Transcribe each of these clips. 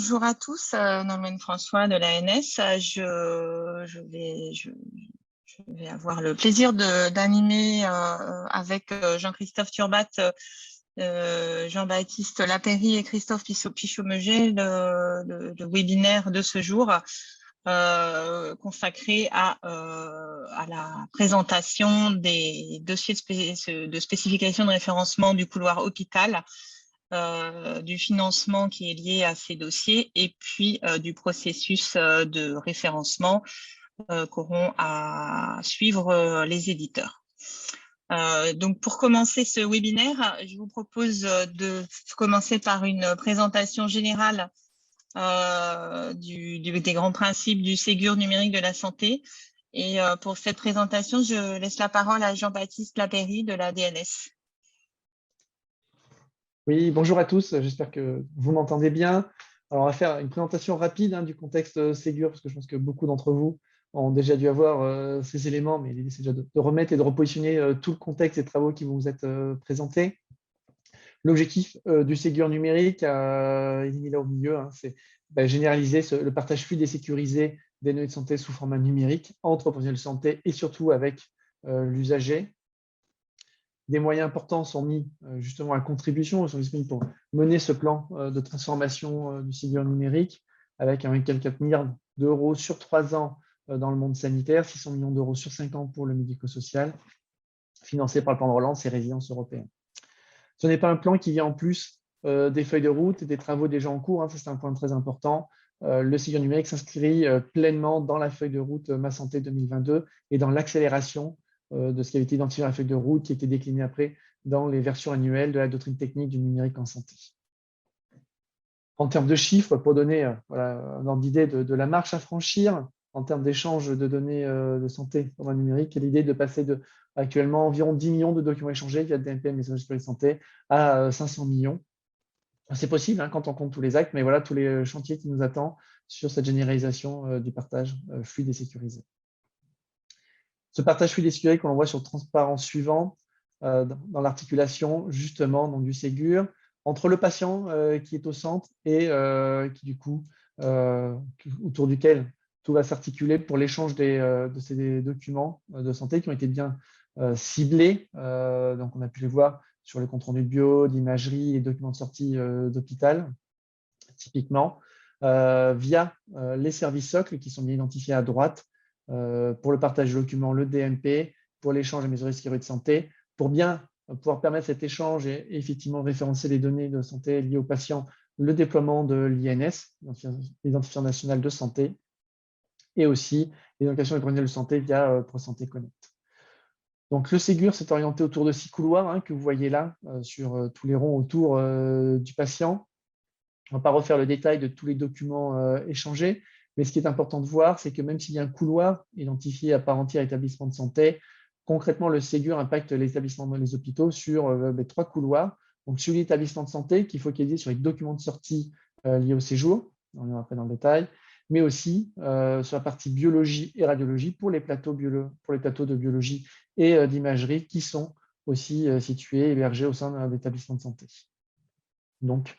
Bonjour à tous, Nolwenn François de l'ANS. Je vais avoir le plaisir d'animer avec Jean-Christophe Turbat, Jean-Baptiste Lapéry et Christophe Pichot-Meget le webinaire de ce jour consacré à la présentation des dossiers de spécification de référencement du couloir hôpital, du financement qui est lié à ces dossiers et puis du processus de référencement qu'auront à suivre les éditeurs. Donc, pour commencer ce webinaire, je vous propose de commencer par une présentation générale des grands principes du Ségur numérique de la santé. Et pour cette présentation, je laisse la parole à Jean-Baptiste Lapéry de la DNS. Oui, bonjour à tous, j'espère que vous m'entendez bien. Alors, on va faire une présentation rapide du contexte Ségur, parce que je pense que beaucoup d'entre vous ont déjà dû avoir ces éléments, mais l'idée, c'est déjà de remettre et de repositionner tout le contexte des travaux qui vont vous être présentés. L'objectif du Ségur numérique, il est là au milieu, c'est généraliser le partage fluide et sécurisé des données de santé sous format numérique entre professionnels de santé et surtout avec l'usager. Des moyens importants sont mis justement à contribution, sont disponibles pour mener ce plan de transformation du Ségur numérique avec 1,4 milliard d'euros sur 3 ans dans le monde sanitaire, 600 millions d'euros sur 5 ans pour le médico-social, financé par le plan de relance et résilience européenne. Ce n'est pas un plan qui vient en plus des feuilles de route et des travaux déjà en cours, ça c'est un point très important. Le Ségur numérique s'inscrit pleinement dans la feuille de route Ma Santé 2022 et dans l'accélération de ce qui avait été identifié dans la feuille de route, qui a été décliné après dans les versions annuelles de la doctrine technique du numérique en santé. En termes de chiffres, pour donner un ordre d'idée de la marche à franchir, en termes d'échange de données de santé dans le numérique, l'idée de passer de actuellement environ 10 millions de documents échangés via DMP, messagerie de santé, à 500 millions. C'est possible quand on compte tous les actes, mais voilà tous les chantiers qui nous attendent sur cette généralisation du partage fluide et sécurisé. Ce partage fluide et sécurisé qu'on voit sur le transparent suivant dans l'articulation justement donc, du Ségur entre le patient qui est au centre et qui du coup autour duquel tout va s'articuler pour l'échange de ces documents de santé qui ont été bien ciblés. Donc on a pu les voir sur les comptes rendus de bio, d'imagerie et documents de sortie d'hôpital, typiquement, via les services socles qui sont bien identifiés à droite, pour le partage de documents, le DMP, pour l'échange des mesures de sécurité de santé, pour bien pouvoir permettre cet échange et effectivement référencer les données de santé liées aux patients, le déploiement de l'INS, l'identifiant national de santé, et aussi l'identification des professionnels de santé via ProSanté Connect. Donc le Ségur s'est orienté autour de 6 couloirs que vous voyez là sur tous les ronds autour du patient. On ne va pas refaire le détail de tous les documents échangés, mais ce qui est important de voir, c'est que même s'il y a un couloir identifié à part entière établissement de santé, concrètement, le Ségur impacte les établissements dans les hôpitaux sur les 3 couloirs. Donc, sur l'établissement de santé, qui focalise sur les documents de sortie liés au séjour, on ira après dans le détail, mais aussi sur la partie biologie et radiologie pour les plateaux de biologie et d'imagerie qui sont aussi situés, hébergés au sein d'établissements de santé. Donc,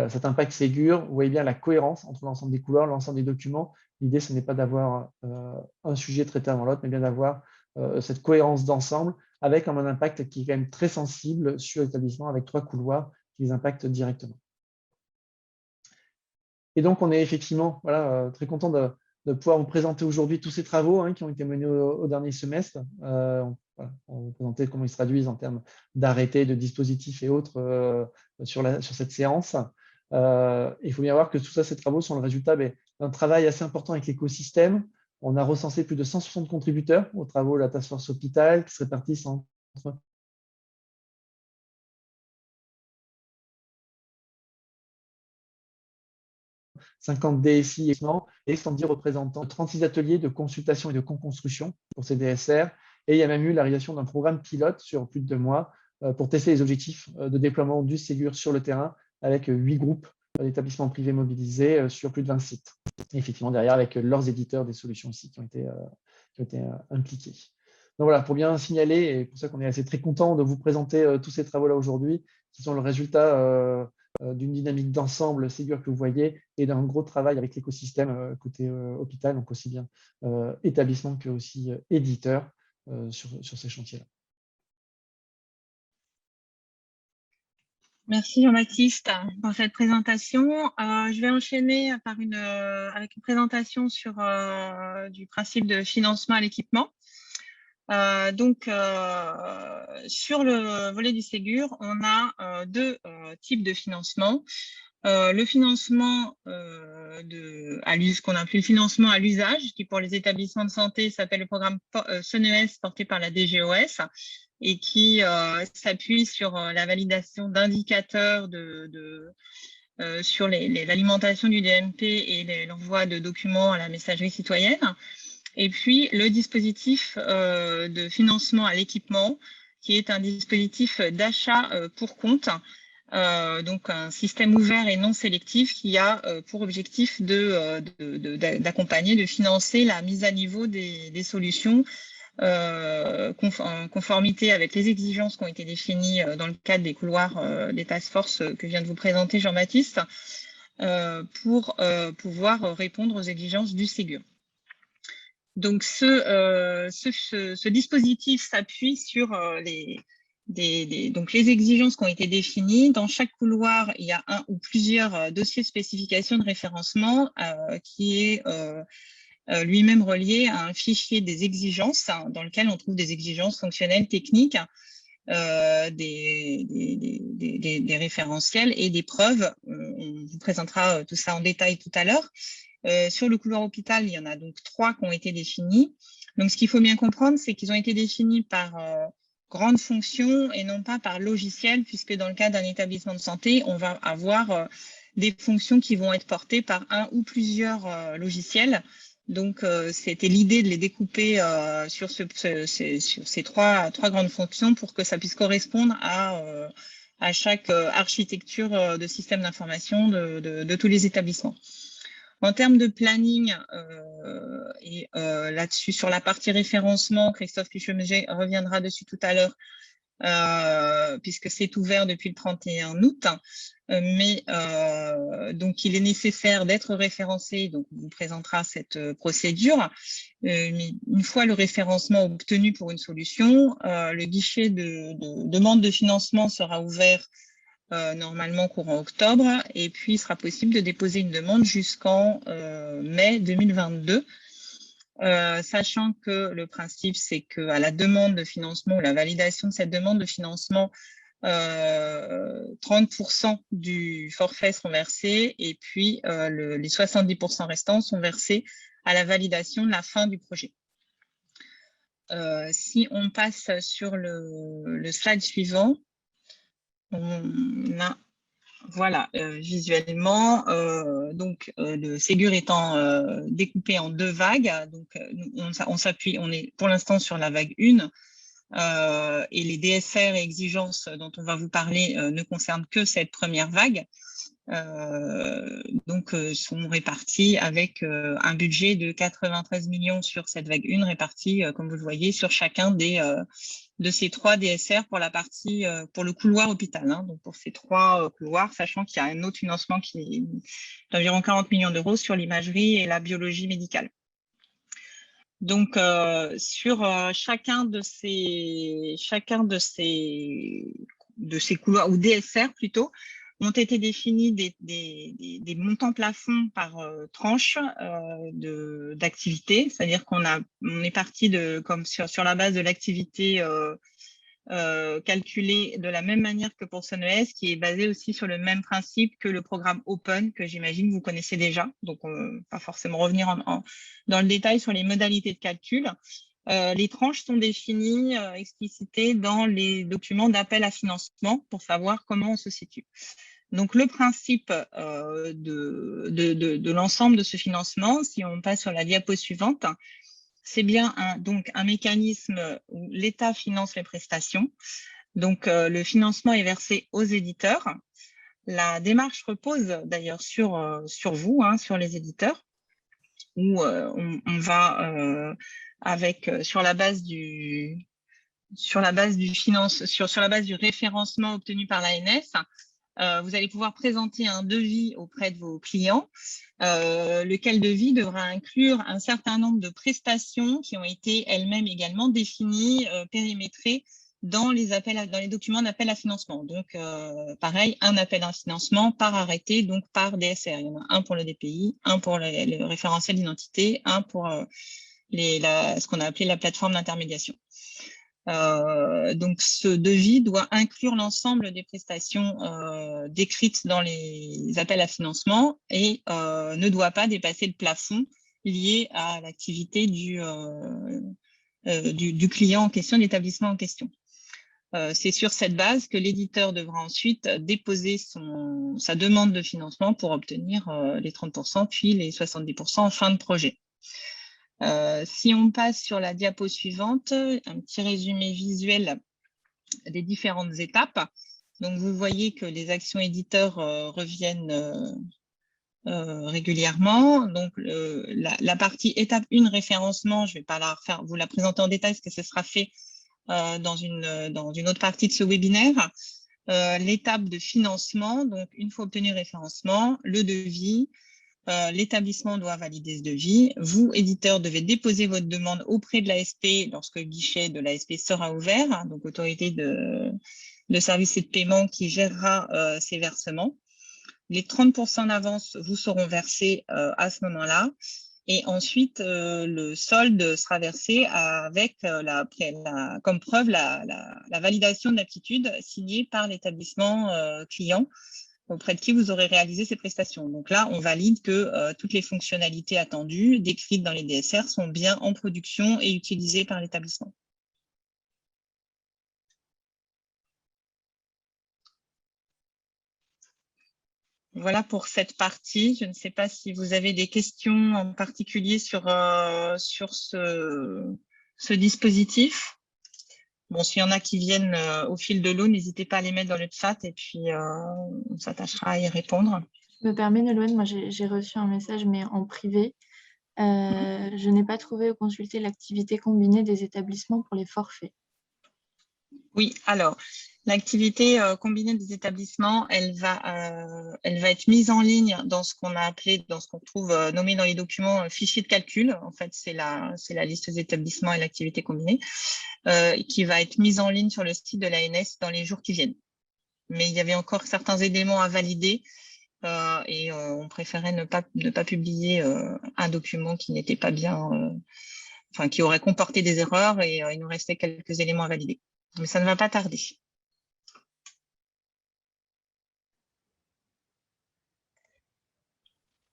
cet impact Ségur, vous voyez bien la cohérence entre l'ensemble des couloirs, l'ensemble des documents. L'idée, ce n'est pas d'avoir un sujet traité avant l'autre, mais bien d'avoir cette cohérence d'ensemble avec un impact qui est quand même très sensible sur l'établissement avec 3 couloirs qui les impactent directement. Et donc, on est effectivement très content de pouvoir vous présenter aujourd'hui tous ces travaux qui ont été menés au dernier semestre. On va vous présenter comment ils se traduisent en termes d'arrêtés, de dispositifs et autres sur cette séance. Il faut bien voir que tout ça, ces travaux sont le résultat d'un travail assez important avec l'écosystème. On a recensé plus de 160 contributeurs aux travaux de la Task Force Hôpital qui se répartissent entre 50 DSI et 110 représentants, 36 ateliers de consultation et de co-construction pour ces DSR. Et il y a même eu la réalisation d'un programme pilote sur plus de 2 mois pour tester les objectifs de déploiement du Ségur sur le terrain avec 8 groupes d'établissements privés mobilisés sur plus de 20 sites. Et effectivement, derrière, avec leurs éditeurs des solutions aussi qui ont été impliqués. Donc voilà, pour bien signaler, et pour ça qu'on est assez très content de vous présenter tous ces travaux-là aujourd'hui, qui sont le résultat d'une dynamique d'ensemble Ségur que vous voyez et d'un gros travail avec l'écosystème côté hôpital, donc aussi bien établissement que aussi éditeur sur ces chantiers-là. Merci Jean-Baptiste pour cette présentation. Je vais enchaîner avec une présentation sur du principe de financement à l'équipement. Sur le volet du Ségur, on a deux types de financement. Le financement qu'on appelle le financement à l'usage, qui pour les établissements de santé s'appelle le programme SONES porté par la DGOS et qui s'appuie sur la validation d'indicateurs sur l'alimentation du DMP et l'envoi de documents à la messagerie citoyenne. Et puis, le dispositif de financement à l'équipement, qui est un dispositif d'achat pour compte, donc un système ouvert et non sélectif qui a pour objectif d'accompagner, de financer la mise à niveau des solutions en conformité avec les exigences qui ont été définies dans le cadre des couloirs des task force que vient de vous présenter Jean-Baptiste, pour pouvoir répondre aux exigences du Ségur. Donc, ce dispositif s'appuie sur donc les exigences qui ont été définies. Dans chaque couloir, il y a un ou plusieurs dossiers de spécification de référencement qui est lui-même relié à un fichier des exigences dans lequel on trouve des exigences fonctionnelles, techniques, des référentiels et des preuves. On vous présentera tout ça en détail tout à l'heure. Sur le couloir hôpital, il y en a donc 3 qui ont été définis. Donc, ce qu'il faut bien comprendre, c'est qu'ils ont été définis par grande fonction et non pas par logiciel, puisque dans le cas d'un établissement de santé, on va avoir des fonctions qui vont être portées par un ou plusieurs logiciels. Donc, c'était l'idée de les découper sur ces trois grandes fonctions pour que ça puisse correspondre à chaque architecture de système d'information de tous les établissements. En termes de planning, et là-dessus, sur la partie référencement, Christophe Pichemeget reviendra dessus tout à l'heure, puisque c'est ouvert depuis le 31 août. Donc, il est nécessaire d'être référencé. Donc, on vous présentera cette procédure. Mais une fois le référencement obtenu pour une solution, le guichet de demande de financement sera ouvert normalement courant octobre, et puis il sera possible de déposer une demande jusqu'en mai 2022, sachant que le principe c'est qu'à la demande de financement, la validation de cette demande de financement, 30% du forfait seront versés et puis les 70% restants sont versés à la validation de la fin du projet. Si on passe sur le slide suivant, on a, voilà, visuellement, donc le Ségur étant découpé en 2 vagues, donc on s'appuie, on est pour l'instant sur la vague 1, et les DSR et exigences dont on va vous parler ne concernent que cette première vague, donc sont répartis avec un budget de 93 millions sur cette vague 1, réparti, comme vous le voyez, sur chacun de ces 3 DSR pour la partie, pour le couloir hôpital, hein, donc pour ces 3 couloirs, sachant qu'il y a un autre financement qui est d'environ 40 millions d'euros sur l'imagerie et la biologie médicale. Donc, sur chacun de ces couloirs, ou DSR plutôt, ont été définis des montants plafonds par tranche d'activité, c'est-à-dire qu'on est parti comme sur la base de l'activité calculée de la même manière que pour SONES, qui est basé aussi sur le même principe que le programme Open, que j'imagine vous connaissez déjà. Donc, on ne va pas forcément revenir dans le détail sur les modalités de calcul. Les tranches sont définies, explicitées dans les documents d'appel à financement pour savoir comment on se situe. Donc, le principe de l'ensemble de ce financement, si on passe sur la diapo suivante, c'est bien un mécanisme où l'État finance les prestations. Donc, le financement est versé aux éditeurs. La démarche repose d'ailleurs sur vous, hein, sur les éditeurs, où on va sur la base du référencement obtenu par l'ANS, vous allez pouvoir présenter un devis auprès de vos clients, lequel devis devra inclure un certain nombre de prestations qui ont été elles-mêmes également définies, périmétrées dans les documents d'appel à financement. Donc, pareil, un appel à financement par arrêté, donc par DSR. Il y en a un pour le DPI, un pour le référentiel d'identité, un pour ce qu'on a appelé la plateforme d'intermédiation. Donc, ce devis doit inclure l'ensemble des prestations décrites dans les appels à financement et ne doit pas dépasser le plafond lié à l'activité du client en question, de l'établissement en question. C'est sur cette base que l'éditeur devra ensuite déposer sa demande de financement pour obtenir les 30%, puis les 70% en fin de projet. Si on passe sur la diapo suivante, un petit résumé visuel des différentes étapes. Donc, vous voyez que les actions éditeurs reviennent régulièrement. Donc, la partie étape 1, référencement, je ne vais pas vous la présenter en détail parce que ce sera fait dans une autre partie de ce webinaire. L'étape de financement, donc une fois obtenu le référencement, le devis, l'établissement doit valider ce devis. Vous, éditeur, devez déposer votre demande auprès de l'ASP lorsque le guichet de l'ASP sera ouvert, donc autorité de services et de paiement qui gérera ces versements. Les 30% d'avance vous seront versés à ce moment-là. Et ensuite, le solde sera versé avec comme preuve la validation de l'aptitude signée par l'établissement client auprès de qui vous aurez réalisé ces prestations. Donc là, on valide que toutes les fonctionnalités attendues, décrites dans les DSR, sont bien en production et utilisées par l'établissement. Voilà pour cette partie. Je ne sais pas si vous avez des questions en particulier sur ce dispositif. Bon, s'il y en a qui viennent au fil de l'eau, n'hésitez pas à les mettre dans le chat et puis on s'attachera à y répondre. Je me permets, Nolwenn, moi j'ai reçu un message, mais en privé. Je n'ai pas trouvé ou consulté l'activité combinée des établissements pour les forfaits. Oui, alors, l'activité combinée des établissements, elle va être mise en ligne dans ce qu'on a appelé, dans ce qu'on trouve nommé dans les documents fichier de calcul. En fait, c'est la liste des établissements et l'activité combinée qui va être mise en ligne sur le site de l'ANS dans les jours qui viennent. Mais il y avait encore certains éléments à valider et on préférait ne pas publier un document qui n'était pas bien, qui aurait comporté des erreurs et il nous restait quelques éléments à valider. Mais ça ne va pas tarder.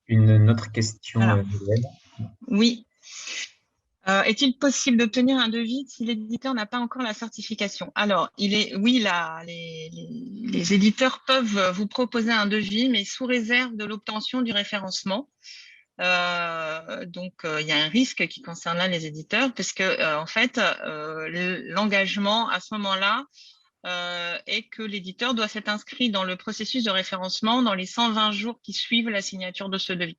Une autre question, Alors, Nolwenn. oui. Est-il possible d'obtenir un devis si l'éditeur n'a pas encore la certification? Alors, les éditeurs peuvent vous proposer un devis, mais sous réserve de l'obtention du référencement. Donc, il y a un risque qui concerne là les éditeurs, puisque en fait, l'engagement à ce moment-là est que l'éditeur doit s'être inscrit dans le processus de référencement dans les 120 jours qui suivent la signature de ce devis.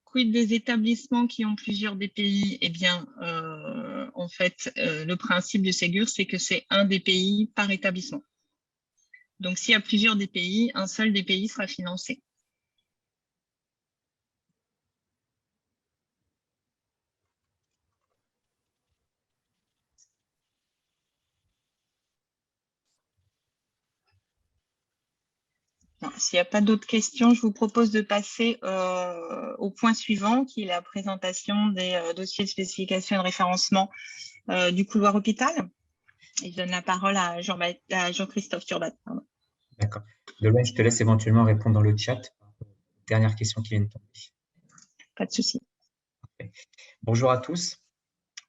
Quid des établissements qui ont plusieurs DPI? Eh bien, en fait, le principe de Ségur, c'est que c'est un DPI par établissement. Donc, s'il y a plusieurs DPI, un seul DPI sera financé. S'il n'y a pas d'autres questions, je vous propose de passer au point suivant, qui est la présentation des dossiers de spécification et de référencement du couloir hôpital. Et je donne la parole à Jean-Christophe Turbat. D'accord. Nolwenn, je te laisse éventuellement répondre dans le chat. Dernière question qui vient de tomber. Pas de souci. Bonjour à tous.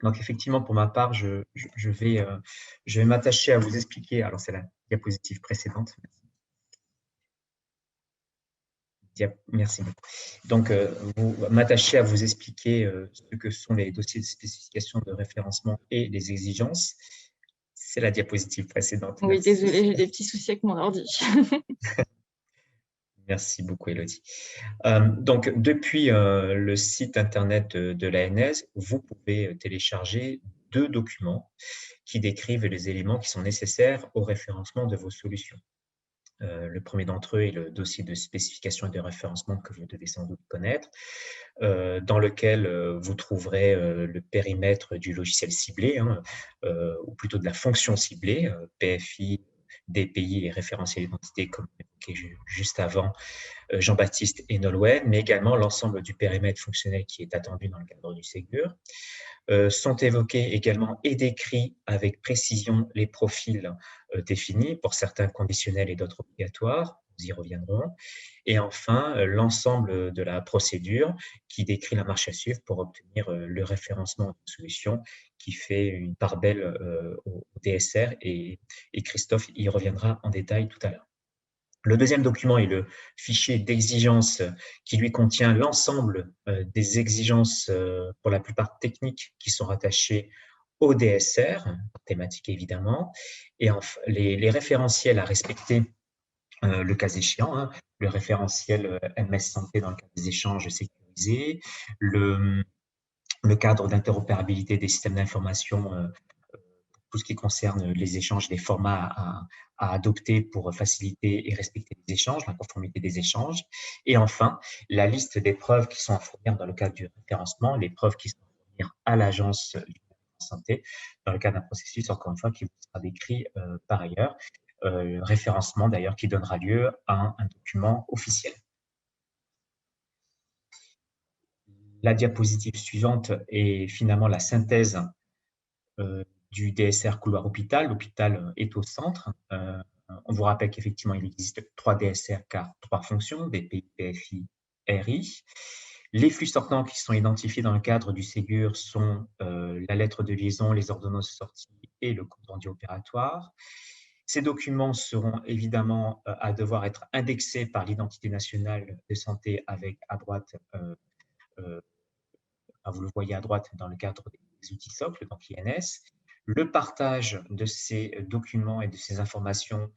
Donc, effectivement, pour ma part, je vais m'attacher à vous expliquer. Alors, c'est la diapositive précédente. Merci beaucoup. Donc, m'attacher à vous expliquer ce que sont les dossiers de spécification de référencement et les exigences. C'est la diapositive précédente. Oui, désolée, j'ai des petits soucis avec mon ordi. Merci beaucoup, Élodie. Donc, depuis le site internet de l'ANS, vous pouvez télécharger 2 documents qui décrivent les éléments qui sont nécessaires au référencement de vos solutions. Le premier d'entre eux est le dossier de spécification et de référencement que vous devez sans doute connaître, dans lequel vous trouverez le périmètre du logiciel ciblé, hein, ou plutôt de la fonction ciblée, PFI, DPI et référentiel d'identité, comme évoqué juste avant Jean-Baptiste et Nolwenn, mais également l'ensemble du périmètre fonctionnel qui est attendu dans le cadre du Ségur. Sont évoqués également et décrits avec précision les profils définis, pour certains conditionnels et d'autres obligatoires, nous y reviendrons. Et enfin, l'ensemble de la procédure qui décrit la marche à suivre pour obtenir le référencement de solution qui fait une part belle au DSR, et Christophe y reviendra en détail tout à l'heure. Le deuxième document est le fichier d'exigences qui lui contient l'ensemble des exigences, pour la plupart techniques, qui sont rattachées au DSR, thématique évidemment, et enfin, les référentiels à respecter, le cas échéant, hein, le référentiel MS Santé dans le cadre des échanges sécurisés, le cadre d'interopérabilité des systèmes d'information, tout ce qui concerne les échanges, les formats à adopter pour faciliter et respecter les échanges, la conformité des échanges. Et enfin, la liste des preuves qui sont à fournir dans le cadre du référencement, les preuves qui sont à fournir à l'agence de santé dans le cadre d'un processus, encore une fois, qui vous sera décrit par ailleurs. Référencement d'ailleurs qui donnera lieu à un document officiel. La diapositive suivante est finalement la synthèse du DSR couloir hôpital. L'hôpital est au centre. On vous rappelle qu'effectivement, il existe 3 DSR car 3 fonctions, DPI, PFI, RI. Les flux sortants qui sont identifiés dans le cadre du Ségur sont la lettre de liaison, les ordonnances sorties et le compte rendu opératoire. Ces documents seront évidemment à devoir être indexés par l'identité nationale de santé avec à droite, vous le voyez à droite dans le cadre des outils socles, donc INS. Le partage de ces documents et de ces informations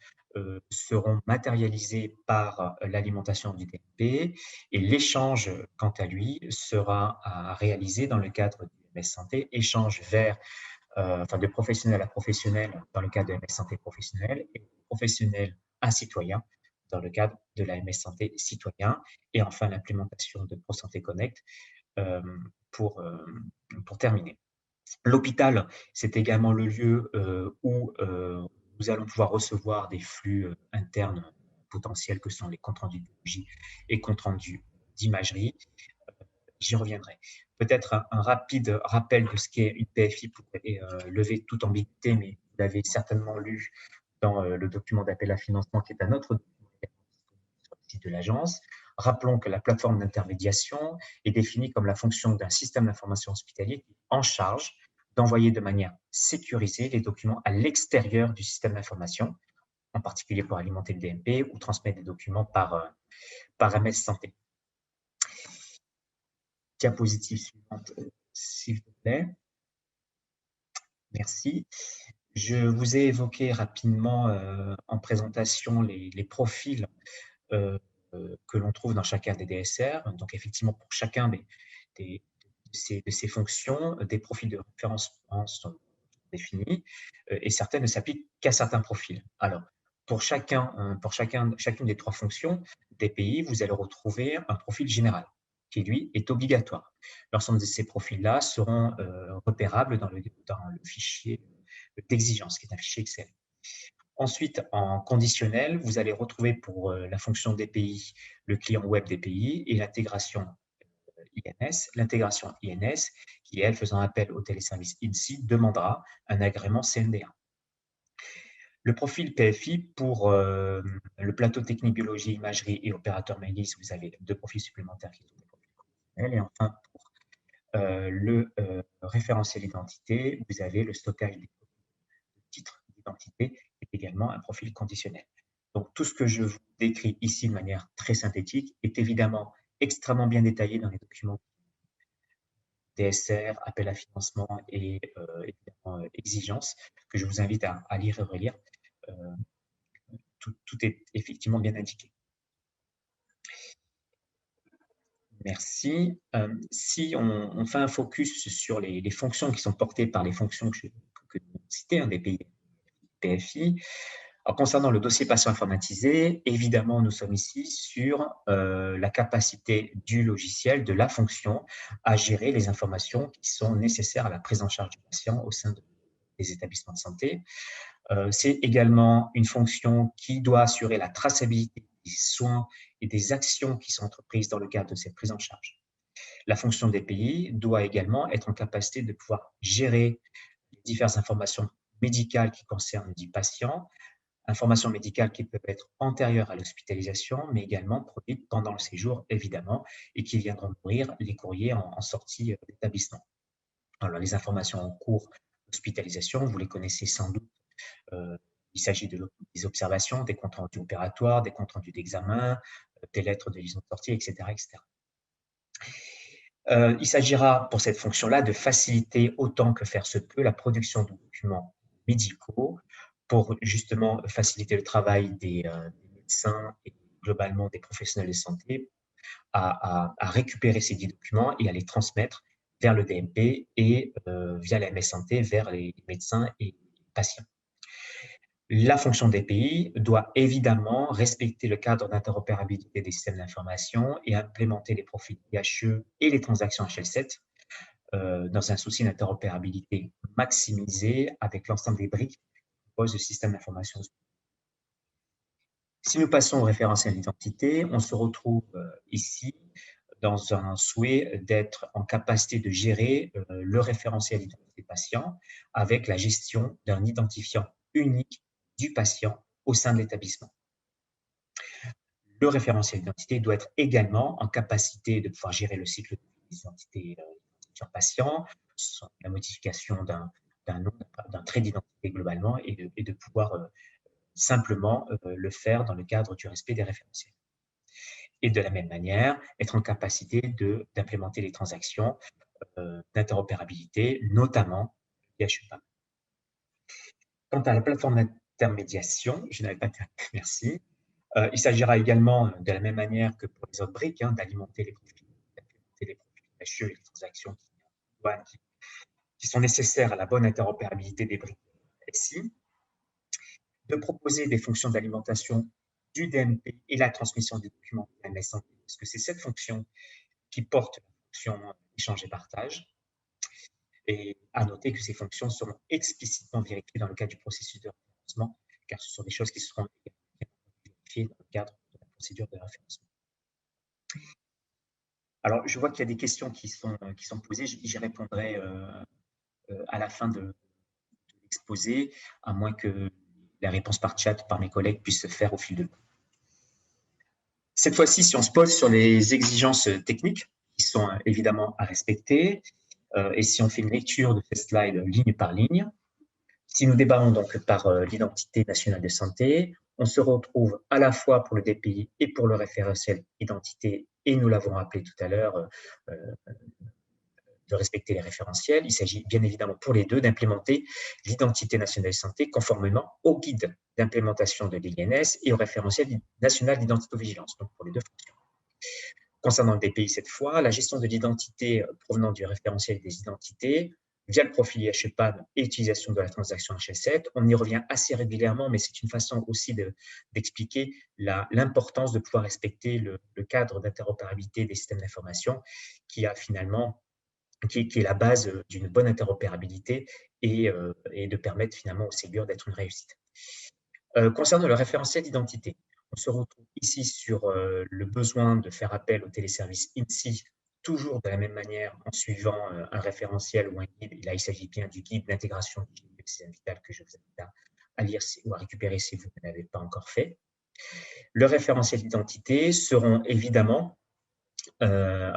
seront matérialisés par l'alimentation du DMP, et l'échange, quant à lui, sera à réaliser dans le cadre du MS Santé, échange vers, de professionnel à professionnel dans le cadre de MS Santé professionnel, et professionnel à citoyen dans le cadre de la MS Santé citoyen, et enfin l'implémentation de ProSanté Connect pour terminer. L'hôpital, c'est également le lieu où nous allons pouvoir recevoir des flux internes potentiels que sont les comptes rendus de biologie et comptes rendus d'imagerie. J'y reviendrai. Peut-être un rapide rappel de ce qu'est une PFI pour lever toute ambiguïté, mais vous l'avez certainement lu dans le document d'appel à financement qui est un autre document sur le site de l'agence. Rappelons que la plateforme d'intermédiation est définie comme la fonction d'un système d'information hospitalier qui est en charge d'envoyer de manière sécurisée les documents à l'extérieur du système d'information, en particulier pour alimenter le DMP ou transmettre des documents par MS Santé. Diapositive suivante, s'il vous plaît. Merci. Je vous ai évoqué rapidement en présentation les profils que l'on trouve dans chacun des DSR. Donc, effectivement, pour chacun de ces fonctions, des profils de référencement sont définis et certaines ne s'appliquent qu'à certains profils. Alors, pour chacune des 3 fonctions DPI, vous allez retrouver un profil général qui, lui, est obligatoire. L'ensemble de ces profils-là seront repérables dans le fichier d'exigence, qui est un fichier Excel. Ensuite, en conditionnel, vous allez retrouver pour la fonction DPI le client web DPI et l'intégration INS. L'intégration INS, qui, elle, faisant appel au téléservice INSI, demandera un agrément CNDA. Le profil PFI, pour le plateau technique biologie, imagerie et opérateur Maïlis, vous avez 2 profils supplémentaires qui sont des profils conditionnels. Et enfin, pour le référentiel identité, vous avez le stockage des titres d'identité, qui est également un profil conditionnel. Donc, tout ce que je vous décris ici de manière très synthétique est évidemment extrêmement bien détaillé dans les documents DSR, appel à financement et évidemment exigences, que je vous invite à lire et relire. Tout est effectivement bien indiqué. Merci. Si on fait un focus sur les fonctions qui sont portées par les fonctions que nous citées, hein, des pays PFI, alors, concernant le dossier patient informatisé, évidemment, nous sommes ici sur la capacité du logiciel, de la fonction, à gérer les informations qui sont nécessaires à la prise en charge du patient au sein des établissements de santé. C'est également une fonction qui doit assurer la traçabilité des soins et des actions qui sont entreprises dans le cadre de cette prise en charge. La fonction des pays doit également être en capacité de pouvoir gérer les diverses informations médicales qui concernent du patient, informations médicales qui peuvent être antérieures à l'hospitalisation, mais également produites pendant le séjour, évidemment, et qui viendront nourrir les courriers en sortie d'établissement. Alors, les informations en cours d'hospitalisation, vous les connaissez sans doute. Il s'agit des observations, des comptes rendus opératoires, des comptes rendus d'examen, des lettres de liaison de sortie, etc. etc. Il s'agira pour cette fonction-là de faciliter autant que faire se peut la production de documents médicaux pour justement faciliter le travail des médecins et globalement des professionnels de santé à récupérer ces documents et à les transmettre vers le DMP et via la MS Santé vers les médecins et les patients. La fonction des pays doit évidemment respecter le cadre d'interopérabilité des systèmes d'information et implémenter les profils IHE et les transactions HL7 dans un souci d'interopérabilité maximisée avec l'ensemble des briques qui composent le système d'information. Si nous passons au référentiel d'identité, on se retrouve ici dans un souhait d'être en capacité de gérer le référentiel d'identité patient avec la gestion d'un identifiant unique du patient au sein de l'établissement. Le référentiel d'identité doit être également en capacité de pouvoir gérer le cycle d'identité patient, la modification d'un trait d'identité globalement et de pouvoir simplement le faire dans le cadre du respect des référentiels. Et de la même manière, être en capacité d'implémenter les transactions d'interopérabilité, notamment IHE-PAM. Quant à la plateforme d'intermédiation, je n'avais pas terminé, merci. Il s'agira également, de la même manière que pour les autres briques, d'alimenter les profils IHE et les transactions qui sont nécessaires à la bonne interopérabilité des briques SI, de proposer des fonctions d'alimentation du DMP et la transmission des documents de la MS Santé, parce que c'est cette fonction qui porte la fonction échange et partage. Et à noter que ces fonctions seront explicitement vérifiées dans le cadre du processus de référencement, car ce sont des choses qui seront vérifiées dans le cadre de la procédure de référencement. Alors, je vois qu'il y a des questions qui sont posées. J'y répondrai à la fin de l'exposé, à moins que la réponse par chat par mes collègues puisse se faire au fil de l'eau. Cette fois-ci, si on se pose sur les exigences techniques qui sont évidemment à respecter, et si on fait une lecture de ces slides ligne par ligne, si nous débarrons donc par l'identité nationale de santé, on se retrouve à la fois pour le DPI et pour le référentiel identité, et nous l'avons rappelé tout à l'heure, de respecter les référentiels. Il s'agit bien évidemment pour les deux d'implémenter l'identité nationale de santé conformément au guide d'implémentation de l'INS et au référentiel national d'identité-vigilance, donc pour les deux fonctions. Concernant le DPI cette fois, la gestion de l'identité provenant du référentiel des identités via le profil IHE-PAM et utilisation de la transaction HL7. On y revient assez régulièrement, mais c'est une façon aussi d'expliquer l'importance de pouvoir respecter le cadre d'interopérabilité des systèmes d'information qui a finalement qui est la base d'une bonne interopérabilité et de permettre finalement au Ségur d'être une réussite. Concernant le référentiel d'identité, on se retrouve ici sur le besoin de faire appel au téléservice INSI, toujours de la même manière en suivant un référentiel ou un guide. Et là, il s'agit bien du guide d'intégration du système vital que je vous invite à lire ou à récupérer si vous ne l'avez pas encore fait. Le référentiel d'identité sera évidemment la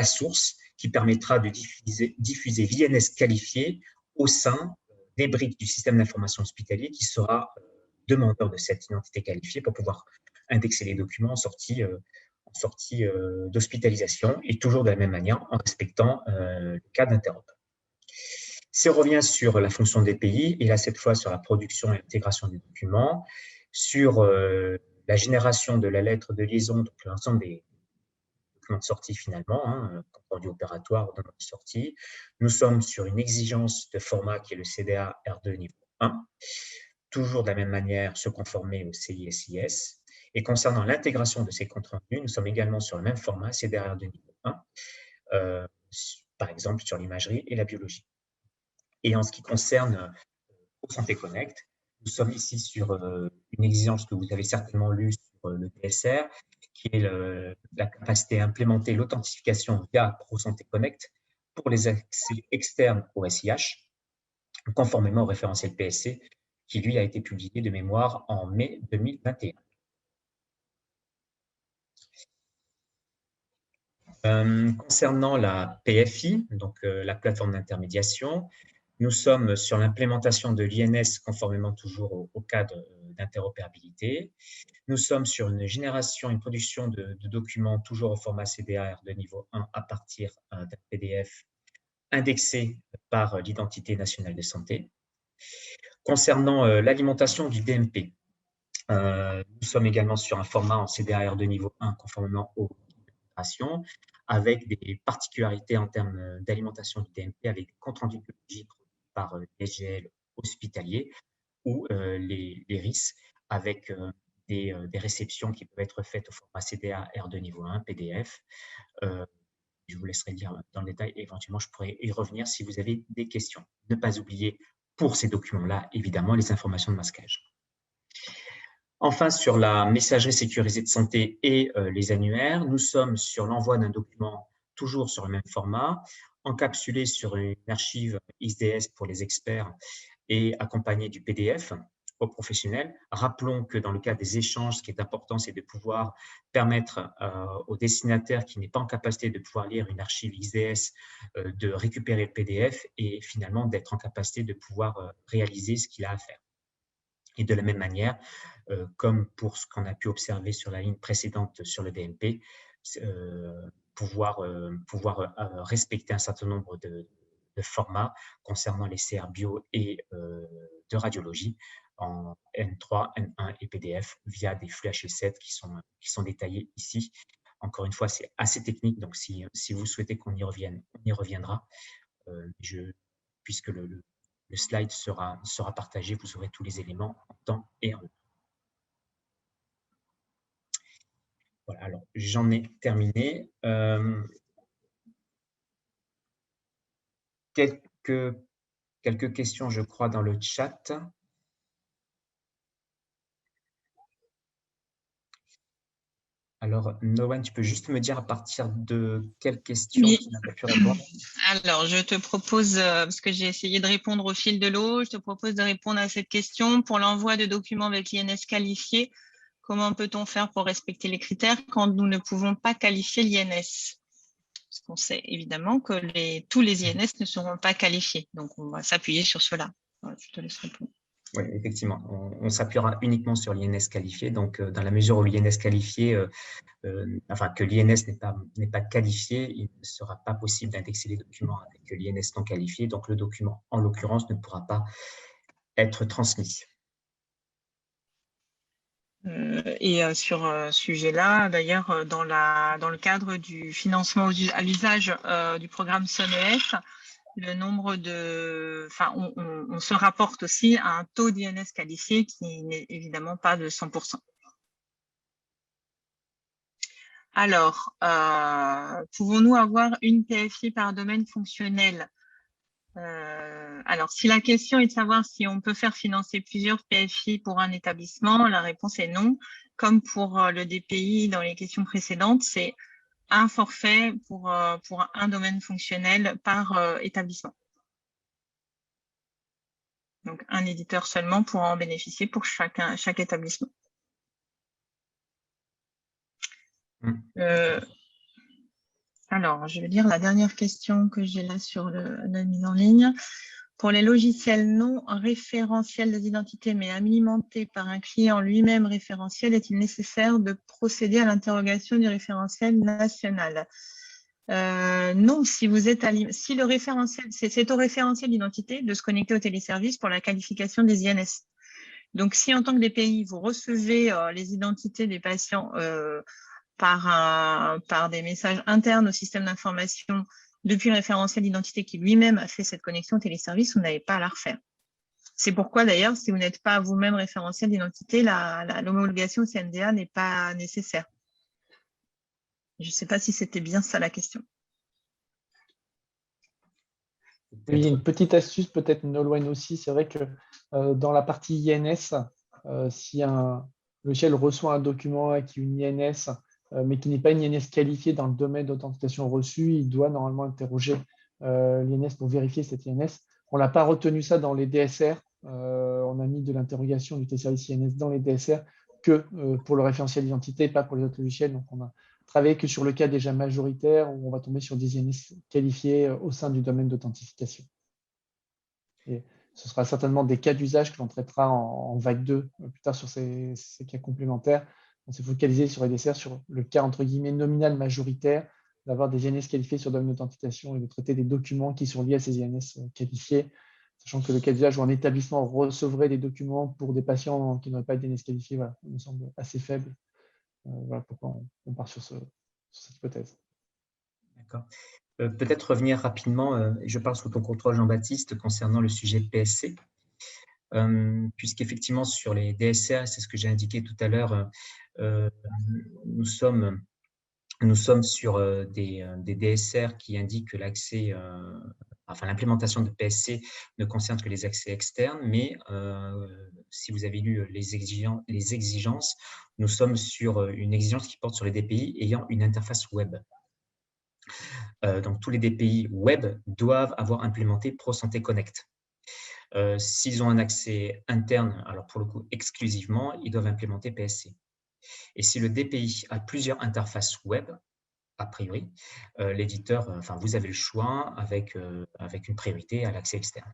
source qui permettra de diffuser l'INS qualifié au sein des briques du système d'information hospitalier qui sera demandeur de cette identité qualifiée pour pouvoir indexer les documents en sortie d'hospitalisation et toujours de la même manière en respectant le cas d'interop. Si on revient sur la fonction des pays, et là cette fois sur la production et l'intégration des documents, sur la génération de la lettre de liaison, donc l'ensemble des documents de sortie finalement, compte rendu opératoire, ordonnance de sortie. Nous sommes sur une exigence de format qui est le CDA R2 niveau 1. Toujours de la même manière, se conformer au CISIS. Et concernant l'intégration de ces comptes rendus, nous sommes également sur le même format, CDR de niveau 1, par exemple sur l'imagerie et la biologie. Et en ce qui concerne ProSanté Connect, nous sommes ici sur une exigence que vous avez certainement lue sur le DSR, qui est la capacité à implémenter l'authentification via ProSanté Connect pour les accès externes au SIH, conformément au référentiel PSC, qui lui a été publié de mémoire en mai 2021. Concernant la PFI, donc la plateforme d'intermédiation, nous sommes sur l'implémentation de l'INS conformément toujours au cadre d'interopérabilité. Nous sommes sur une génération, une production de documents toujours au format CDR de niveau 1 à partir d'un PDF indexé par l'identité nationale de santé. Concernant l'alimentation du DMP, nous sommes également sur un format en CDR de niveau 1 conformément aux recommandations, avec des particularités en termes d'alimentation du DMP, avec des comptes rendus biologiques par les SGL hospitaliers ou les RIS, avec des réceptions qui peuvent être faites au format CDA R2 niveau 1, PDF. Je vous laisserai lire dans le détail, éventuellement je pourrais y revenir si vous avez des questions. Ne pas oublier pour ces documents-là, évidemment, les informations de masquage. Enfin, sur la messagerie sécurisée de santé et les annuaires, nous sommes sur l'envoi d'un document toujours sur le même format, encapsulé sur une archive XDS pour les experts et accompagné du PDF aux professionnels. Rappelons que dans le cas des échanges, ce qui est important, c'est de pouvoir permettre au destinataire qui n'est pas en capacité de pouvoir lire une archive XDS de récupérer le PDF et finalement d'être en capacité de pouvoir réaliser ce qu'il a à faire. Et de la même manière, comme pour ce qu'on a pu observer sur la ligne précédente sur le DMP, pouvoir respecter un certain nombre de formats concernant les CR bio et de radiologie en N3, N1 et PDF via des flux HL7 qui sont détaillés ici. Encore une fois, c'est assez technique, donc si vous souhaitez qu'on y revienne, on y reviendra. Puisque le slide sera partagé, vous aurez tous les éléments en temps et en heure. Voilà, alors j'en ai terminé. Quelques questions, je crois, dans le chat. Alors, Noan, tu peux juste me dire à partir de quelles questions tu n'as pas pu répondre? Alors, je te propose, parce que j'ai essayé de répondre au fil de l'eau, je te propose de répondre à cette question. Pour l'envoi de documents avec l'INS qualifié, comment peut-on faire pour respecter les critères quand nous ne pouvons pas qualifier l'INS? Parce qu'on sait évidemment que tous les INS ne seront pas qualifiés. Donc, on va s'appuyer sur cela. Voilà, je te laisse répondre. Oui, effectivement, on s'appuiera uniquement sur l'INS qualifié. Donc, dans la mesure où l'INS qualifié, que l'INS n'est pas qualifié, il ne sera pas possible d'indexer les documents avec l'INS non qualifié. Donc, le document, en l'occurrence, ne pourra pas être transmis. Et sur ce sujet-là, d'ailleurs, dans le cadre du financement à l'usage du programme SONES, le nombre on se rapporte aussi à un taux d'INS qualifié qui n'est évidemment pas de 100%. Alors, pouvons-nous avoir une PFI par domaine fonctionnel? Alors, si la question est de savoir si on peut faire financer plusieurs PFI pour un établissement, la réponse est non. Comme pour le DPI dans les questions précédentes, c'est un forfait pour un domaine fonctionnel par établissement. Donc, un éditeur seulement pourra en bénéficier pour chaque établissement. Alors, je vais lire la dernière question que j'ai là sur la mise en ligne. Pour les logiciels non référentiels d'identité, mais alimentés par un client lui-même référentiel, est-il nécessaire de procéder à l'interrogation du référentiel national? Non, si le référentiel, c'est au référentiel d'identité de se connecter au téléservice pour la qualification des INS. Donc, si en tant que DPI, vous recevez les identités des patients par des messages internes au système d'information depuis le référentiel d'identité qui lui-même a fait cette connexion téléservice, vous n'avez pas à la refaire. C'est pourquoi d'ailleurs, si vous n'êtes pas vous-même référentiel d'identité, l'homologation au CNDA n'est pas nécessaire. Je ne sais pas si c'était bien ça la question. Oui, une petite astuce, peut-être Nolwenn aussi, c'est vrai que dans la partie INS, si un logiciel reçoit un document avec une INS, mais qui n'est pas une INS qualifiée dans le domaine d'authentification reçue, il doit normalement interroger l'INS pour vérifier cette INS. On n'a pas retenu ça dans les DSR, on a mis de l'interrogation du T-Service INS dans les DSR que pour le référentiel d'identité, pas pour les autres logiciels. Donc, on a travaillé que sur le cas déjà majoritaire où on va tomber sur des INS qualifiés au sein du domaine d'authentification. Et ce sera certainement des cas d'usage que l'on traitera en vague 2 plus tard sur ces cas complémentaires. On s'est focalisé sur les DSR sur le cas entre guillemets nominal majoritaire, d'avoir des INS qualifiés sur le domaine d'authentification et de traiter des documents qui sont liés à ces INS qualifiés, sachant que le cas d'usage où un établissement recevrait des documents pour des patients qui n'auraient pas d'INS qualifiés, voilà, me semble assez faible. Voilà pourquoi on part sur cette hypothèse. D'accord. Peut-être revenir rapidement, je parle sous ton contrôle Jean-Baptiste, concernant le sujet PSC, puisqu'effectivement sur les DSR, c'est ce que j'ai indiqué tout à l'heure, nous sommes sur des DSR qui indiquent que l'accès, enfin l'implémentation de PSC ne concerne que les accès externes, mais si vous avez lu les exigences, nous sommes sur une exigence qui porte sur les DPI ayant une interface web. Donc, tous les DPI web doivent avoir implémenté ProSanté Connect. S'ils ont un accès interne, alors pour le coup exclusivement, ils doivent implémenter PSC. Et si le DPI a plusieurs interfaces web, a priori, l'éditeur, enfin vous avez le choix avec une priorité à l'accès externe.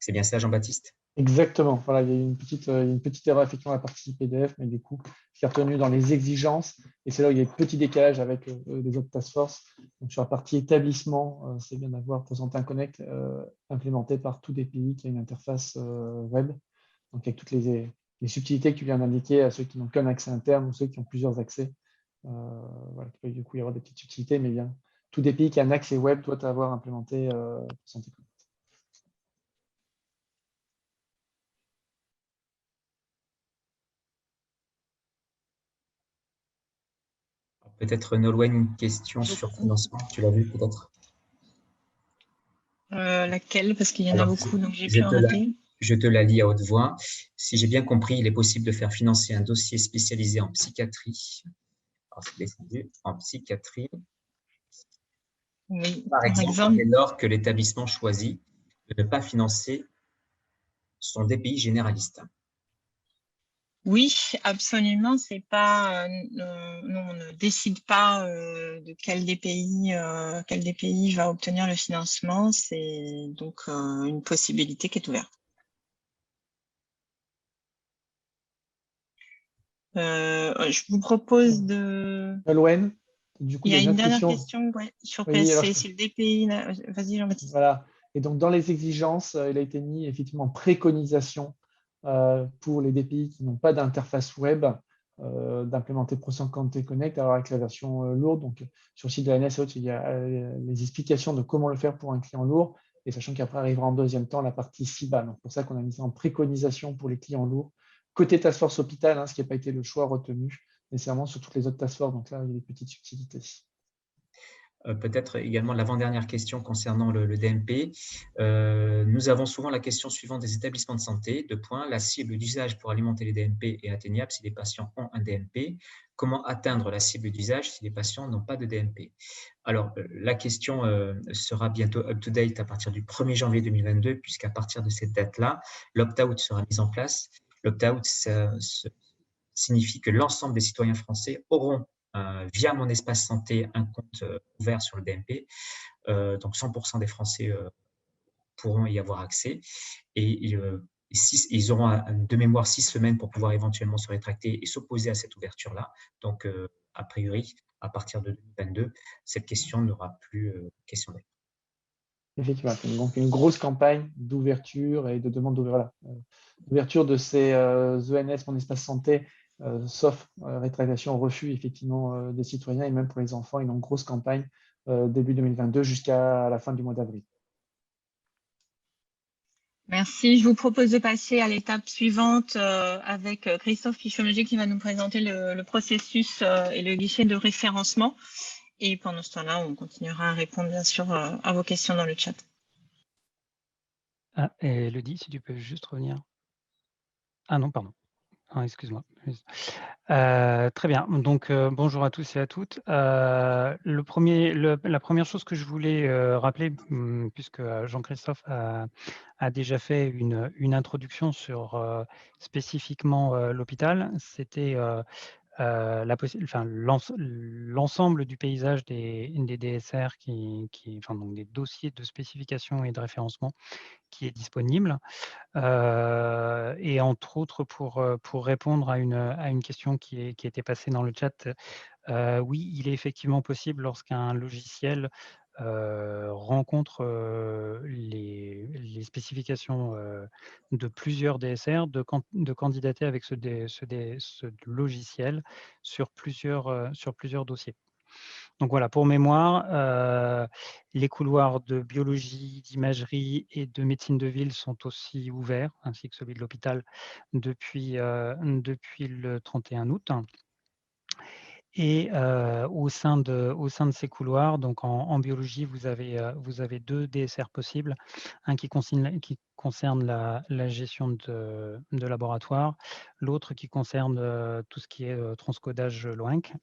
C'est bien ça, Jean-Baptiste? Exactement. Voilà, il y a une petite erreur effectivement à la partie PDF, mais du coup, qui est retenu dans les exigences. Et c'est là où il y a un petit décalage avec les autres task force. Donc, sur la partie établissement, c'est bien d'avoir ProSanté Connect implémenté par tout DPI qui a une interface web. Donc, avec toutes les subtilités que tu viens d'indiquer à ceux qui n'ont qu'un accès interne ou ceux qui ont plusieurs accès. Voilà, il peut du coup y avoir des petites subtilités, mais bien, tout DPI qui a un accès web doit avoir implémenté ProSanté Connect. Peut-être, Nolwenn, une question sur le financement, tu l'as vu peut-être? Laquelle? Parce qu'il y en a beaucoup, donc j'ai pu en je te la lis à haute voix. Si j'ai bien compris, il est possible de faire financer un dossier spécialisé en psychiatrie. Alors, c'est descendu en psychiatrie. Oui, par exemple, dès lors que l'établissement choisit de ne pas financer son DPI généraliste. Oui, absolument. C'est pas, nous, on ne décide pas de quel DPI va obtenir le financement. C'est donc une possibilité qui est ouverte. Je vous propose de. Nolwenn, du coup, Il y a une dernière question sur oui, PSC, si le DPI. Vas-y, Jean-Baptiste. Voilà. Et donc, dans les exigences, il a été mis effectivement préconisation pour les DPI qui n'ont pas d'interface web d'implémenter ProSanté Connect, alors avec la version lourde. Donc, sur le site de la NS, il y a les explications de comment le faire pour un client lourd, et sachant qu'après arrivera en deuxième temps la partie CIBA. Donc, pour ça qu'on a mis ça en préconisation pour les clients lourds. Côté Task Force Hôpital, ce qui n'a pas été le choix retenu nécessairement sur toutes les autres Task Force. Donc là, il y a des petites subtilités. Peut-être également l'avant-dernière question concernant le DMP. Nous avons souvent la question suivante des établissements de santé. Deux points. La cible d'usage pour alimenter les DMP est atteignable si les patients ont un DMP. Comment atteindre la cible d'usage si les patients n'ont pas de DMP? Alors, la question sera bientôt up-to-date à partir du 1er janvier 2022, puisqu'à partir de cette date-là, l'opt-out sera mis en place. L'opt-out, ça signifie que l'ensemble des citoyens français auront via Mon Espace Santé un compte ouvert sur le DMP. Donc 100% des Français pourront y avoir accès et ils auront de mémoire 6 semaines pour pouvoir éventuellement se rétracter et s'opposer à cette ouverture-là. Donc a priori, à partir de 2022, cette question n'aura plus question d'être. Effectivement, donc une grosse campagne d'ouverture et de demande d'ouverture de ces ENS, mon espace santé, sauf rétractation, refus effectivement des citoyens et même pour les enfants, une grosse campagne début 2022 jusqu'à la fin du mois d'avril. Merci. Je vous propose de passer à l'étape suivante avec Christophe Pichomologie qui va nous présenter le processus et le guichet de référencement. Et pendant ce temps-là, on continuera à répondre bien sûr à vos questions dans le chat. Ah, et Elodie, si tu peux juste revenir. Ah non, pardon. Ah, excuse-moi. Très bien. Donc, bonjour à tous et à toutes. La première chose que je voulais rappeler, puisque Jean-Christophe a déjà fait une introduction sur spécifiquement l'hôpital, c'était l'ensemble du paysage des DSR, donc des dossiers de spécification et de référencement qui est disponible. Et entre autres, pour répondre à une question qui était passée dans le chat, oui, il est effectivement possible lorsqu'un logiciel rencontre les spécifications de plusieurs DSR de candidater avec ce logiciel sur plusieurs dossiers. Donc voilà, pour mémoire, les couloirs de biologie, d'imagerie et de médecine de ville sont aussi ouverts, ainsi que celui de l'hôpital depuis le 31 août. Et au sein de ces couloirs, donc en biologie, vous avez 2 DSR possibles. Un qui concerne la gestion de laboratoire, l'autre qui concerne tout ce qui est transcodage LOINC.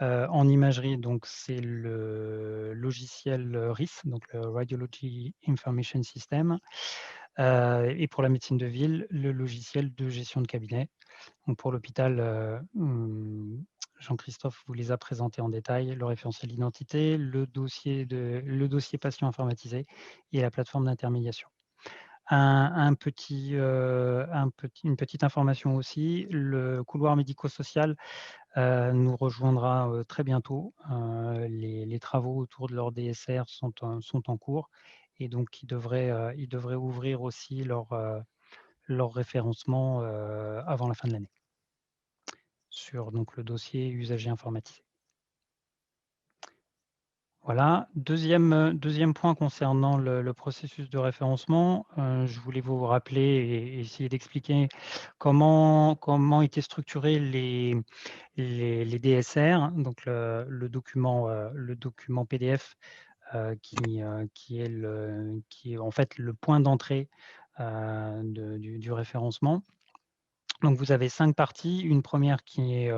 En imagerie, donc c'est le logiciel RIS, donc le Radiology Information System. Et pour la médecine de ville, le logiciel de gestion de cabinet. Donc pour l'hôpital, Jean-Christophe vous les a présentés en détail, le référentiel d'identité, le dossier patient informatisé et la plateforme d'intermédiation. Une petite information aussi, le couloir médico-social nous rejoindra très bientôt. Les travaux autour de leur DSR sont en cours et donc ils devraient ouvrir aussi leur référencement avant la fin de l'année sur donc, le dossier usager informatisé. Voilà. Deuxième point concernant le processus de référencement, je voulais vous rappeler et essayer d'expliquer comment étaient structurés les DSR, donc le document PDF qui est en fait le point d'entrée du référencement. Donc, vous avez 5 parties. Une première qui est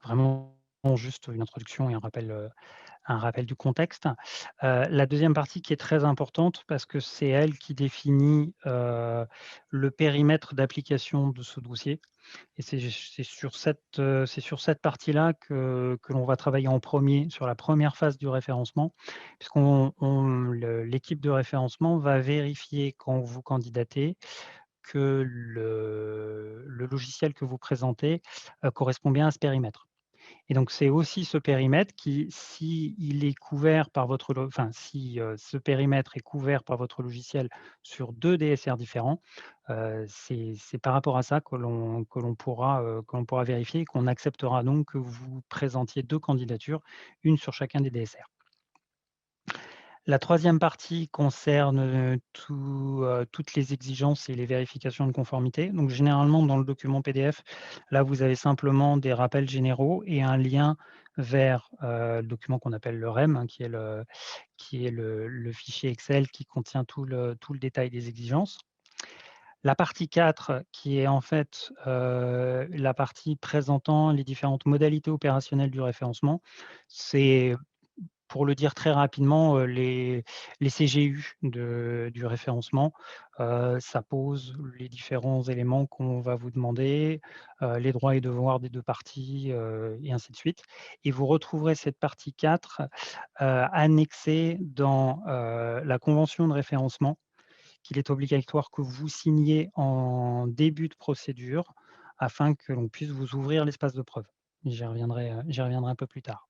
vraiment juste une introduction et un rappel du contexte. La deuxième partie qui est très importante parce que c'est elle qui définit le périmètre d'application de ce dossier. Et c'est sur cette partie-là que l'on va travailler en premier, sur la première phase du référencement, l'équipe de référencement va vérifier quand vous candidatez que le logiciel que vous présentez correspond bien à ce périmètre. Et donc, c'est aussi ce périmètre qui, si ce périmètre est couvert par votre logiciel sur 2 DSR différents, c'est par rapport à ça que l'on pourra vérifier et qu'on acceptera donc que vous présentiez 2 candidatures, une sur chacun des DSR. La troisième partie concerne toutes les exigences et les vérifications de conformité. Donc, généralement, dans le document PDF, là, vous avez simplement des rappels généraux et un lien vers le document qu'on appelle le REM, hein, qui est le fichier Excel qui contient tout le détail des exigences. La partie 4, qui est en fait la partie présentant les différentes modalités opérationnelles du référencement, c'est, pour le dire très rapidement, les CGU du référencement. Ça pose les différents éléments qu'on va vous demander, les droits et devoirs des 2 parties, et ainsi de suite. Et vous retrouverez cette partie 4 annexée dans la convention de référencement, qu'il est obligatoire que vous signiez en début de procédure afin que l'on puisse vous ouvrir l'espace de preuve. J'y reviendrai un peu plus tard.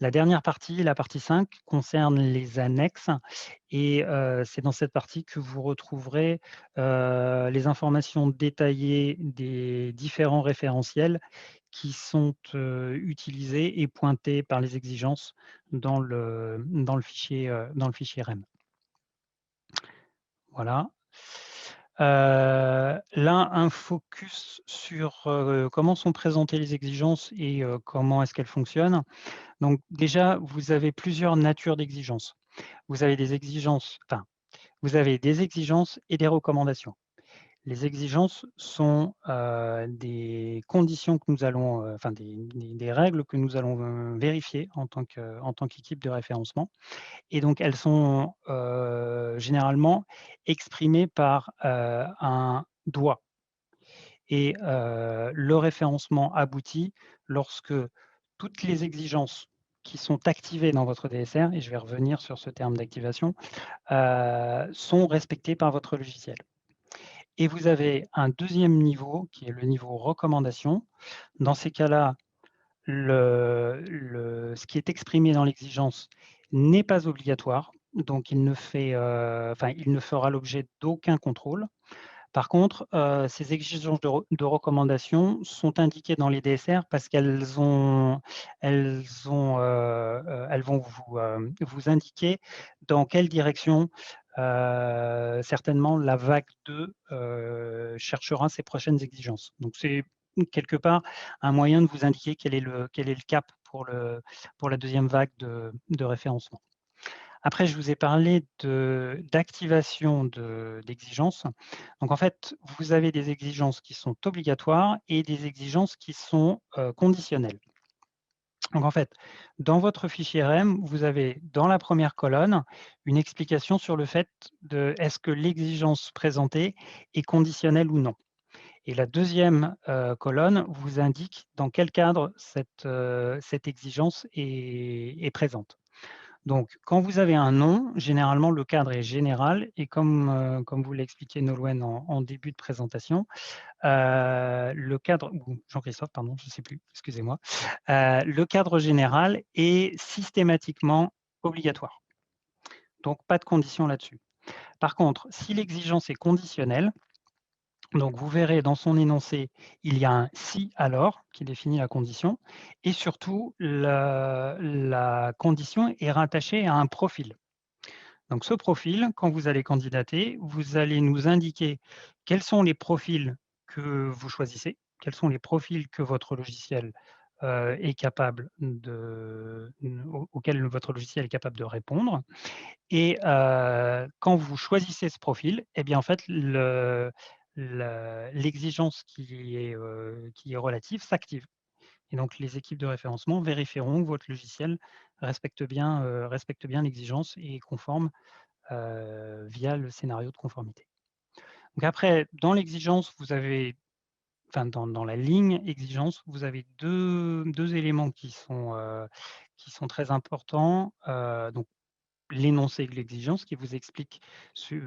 La dernière partie, la partie 5, concerne les annexes et c'est dans cette partie que vous retrouverez les informations détaillées des différents référentiels qui sont utilisés et pointés par les exigences dans le fichier REM. Voilà. Là, un focus sur comment sont présentées les exigences et comment est-ce qu'elles fonctionnent. Donc déjà, vous avez plusieurs natures d'exigences. Vous avez des exigences, enfin, vous avez des exigences et des recommandations. Les exigences sont des conditions que nous allons, enfin des règles que nous allons vérifier en tant qu'équipe de référencement. Et donc, elles sont généralement exprimées par un doigt. Et le référencement aboutit lorsque toutes les exigences qui sont activées dans votre DSR, et je vais revenir sur ce terme d'activation, sont respectées par votre logiciel. Et vous avez un deuxième niveau qui est le niveau recommandation. Dans ces cas-là, ce qui est exprimé dans l'exigence n'est pas obligatoire, donc il ne fera l'objet d'aucun contrôle. Par contre, ces exigences de recommandation sont indiquées dans les DSR parce qu'elles vont vous indiquer dans quelle direction certainement la vague 2 cherchera ses prochaines exigences. Donc c'est quelque part un moyen de vous indiquer quel est le cap pour la deuxième vague de référencement. Après, je vous ai parlé d'activation d'exigences. Donc, en fait, vous avez des exigences qui sont obligatoires et des exigences qui sont conditionnelles. Donc, en fait, dans votre fichier REM, vous avez dans la première colonne une explication sur le fait de est-ce que l'exigence présentée est conditionnelle ou non. Et la deuxième colonne vous indique dans quel cadre cette exigence est présente. Donc, quand vous avez un nom, généralement, le cadre est général et comme vous l'a expliqué Nolwenn en début de présentation, le cadre, ou Jean-Christophe, pardon, je ne sais plus, excusez-moi, le cadre général est systématiquement obligatoire. Donc, pas de condition là-dessus. Par contre, si l'exigence est conditionnelle, donc, vous verrez dans son énoncé, il y a un « si alors » qui définit la condition et surtout, la condition est rattachée à un profil. Donc, ce profil, quand vous allez candidater, vous allez nous indiquer quels sont les profils que vous choisissez, quels sont les profils que votre logiciel est capable auxquels votre logiciel est capable de répondre. Et quand vous choisissez ce profil, eh bien, en fait, l'exigence qui est relative s'active. Et donc, les équipes de référencement vérifieront que votre logiciel respecte bien l'exigence et est conforme via le scénario de conformité. Donc après, dans l'exigence, vous avez, enfin dans la ligne exigence, vous avez deux éléments qui sont très importants. Donc l'énoncé de l'exigence qui vous explique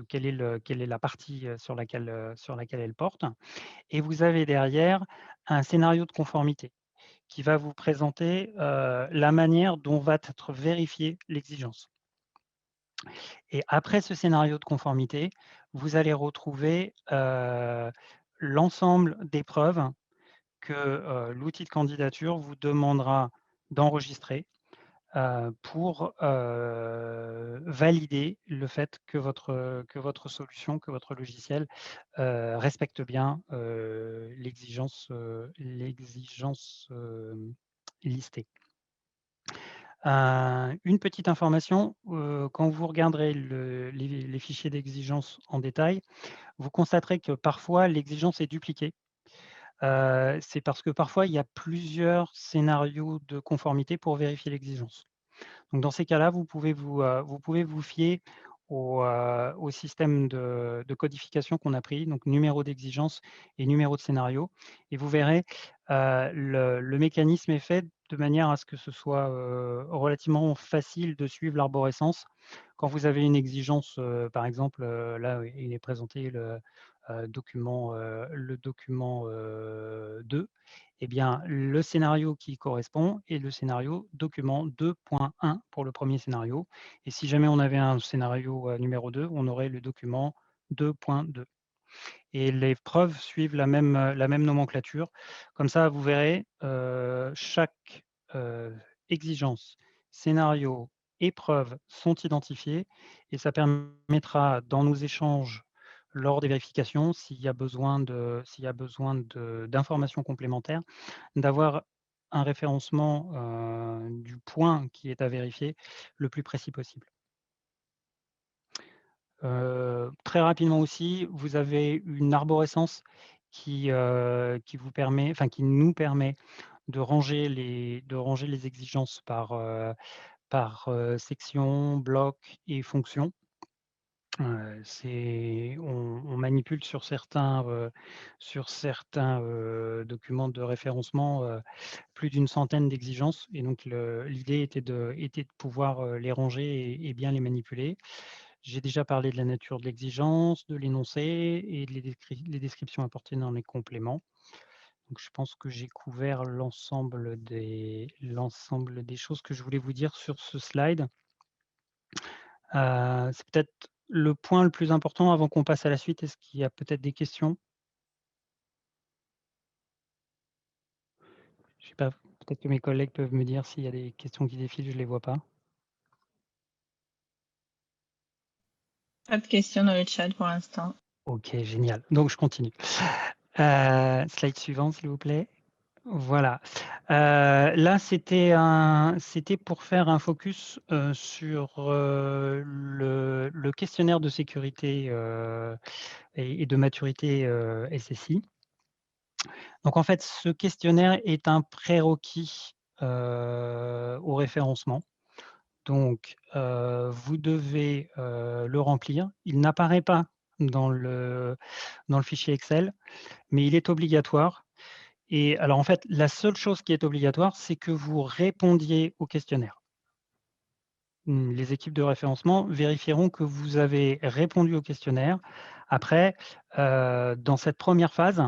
quelle est la partie sur laquelle elle porte. Et vous avez derrière un scénario de conformité qui va vous présenter la manière dont va être vérifiée l'exigence. Et après ce scénario de conformité, vous allez retrouver l'ensemble des preuves que l'outil de candidature vous demandera d'enregistrer pour valider le fait que votre solution, que votre logiciel respecte bien l'exigence listée. Une petite information, quand vous regarderez les fichiers d'exigence en détail, vous constaterez que parfois l'exigence est dupliquée. C'est parce que parfois il y a plusieurs scénarios de conformité pour vérifier l'exigence. Donc dans ces cas-là, vous pouvez vous fier au système de codification qu'on a pris, donc numéro d'exigence et numéro de scénario. Et vous verrez, le mécanisme est fait de manière à ce que ce soit relativement facile de suivre l'arborescence. Quand vous avez une exigence, par exemple, là, il est présenté le document 2, eh bien, le scénario qui correspond est le scénario document 2.1 pour le premier scénario. Et si jamais on avait un scénario numéro 2, on aurait le document 2.2. Et les preuves suivent la même nomenclature. Comme ça, vous verrez, chaque exigence, scénario, épreuve sont identifiés et ça permettra dans nos échanges lors des vérifications, s'il y a besoin d'informations complémentaires, d'avoir un référencement du point qui est à vérifier le plus précis possible. Très rapidement aussi, vous avez une arborescence qui vous permet, enfin qui nous permet de ranger les exigences par section, bloc et fonction. On manipule sur certains documents de référencement plus d'une centaine d'exigences et donc l'idée était de pouvoir les ranger et bien les manipuler. J'ai déjà parlé de la nature de l'exigence, de l'énoncé et les descriptions apportées dans les compléments. Donc, je pense que j'ai couvert l'ensemble des choses que je voulais vous dire sur ce slide. C'est peut-être le point le plus important avant qu'on passe à la suite. Est-ce qu'il y a peut-être des questions? Je sais pas, peut-être que mes collègues peuvent me dire s'il y a des questions qui défilent, je ne les vois pas. Pas de questions dans le chat pour l'instant. Ok, génial. Donc, je continue. Slide suivant, s'il vous plaît. Voilà. Là, c'était pour faire un focus sur le questionnaire de sécurité et de maturité SSI. Donc, en fait, ce questionnaire est un prérequis au référencement. Donc, vous devez le remplir. Il n'apparaît pas dans le fichier Excel, mais il est obligatoire. Et alors, en fait, la seule chose qui est obligatoire, c'est que vous répondiez au questionnaire. Les équipes de référencement vérifieront que vous avez répondu au questionnaire. Après, dans cette première phase,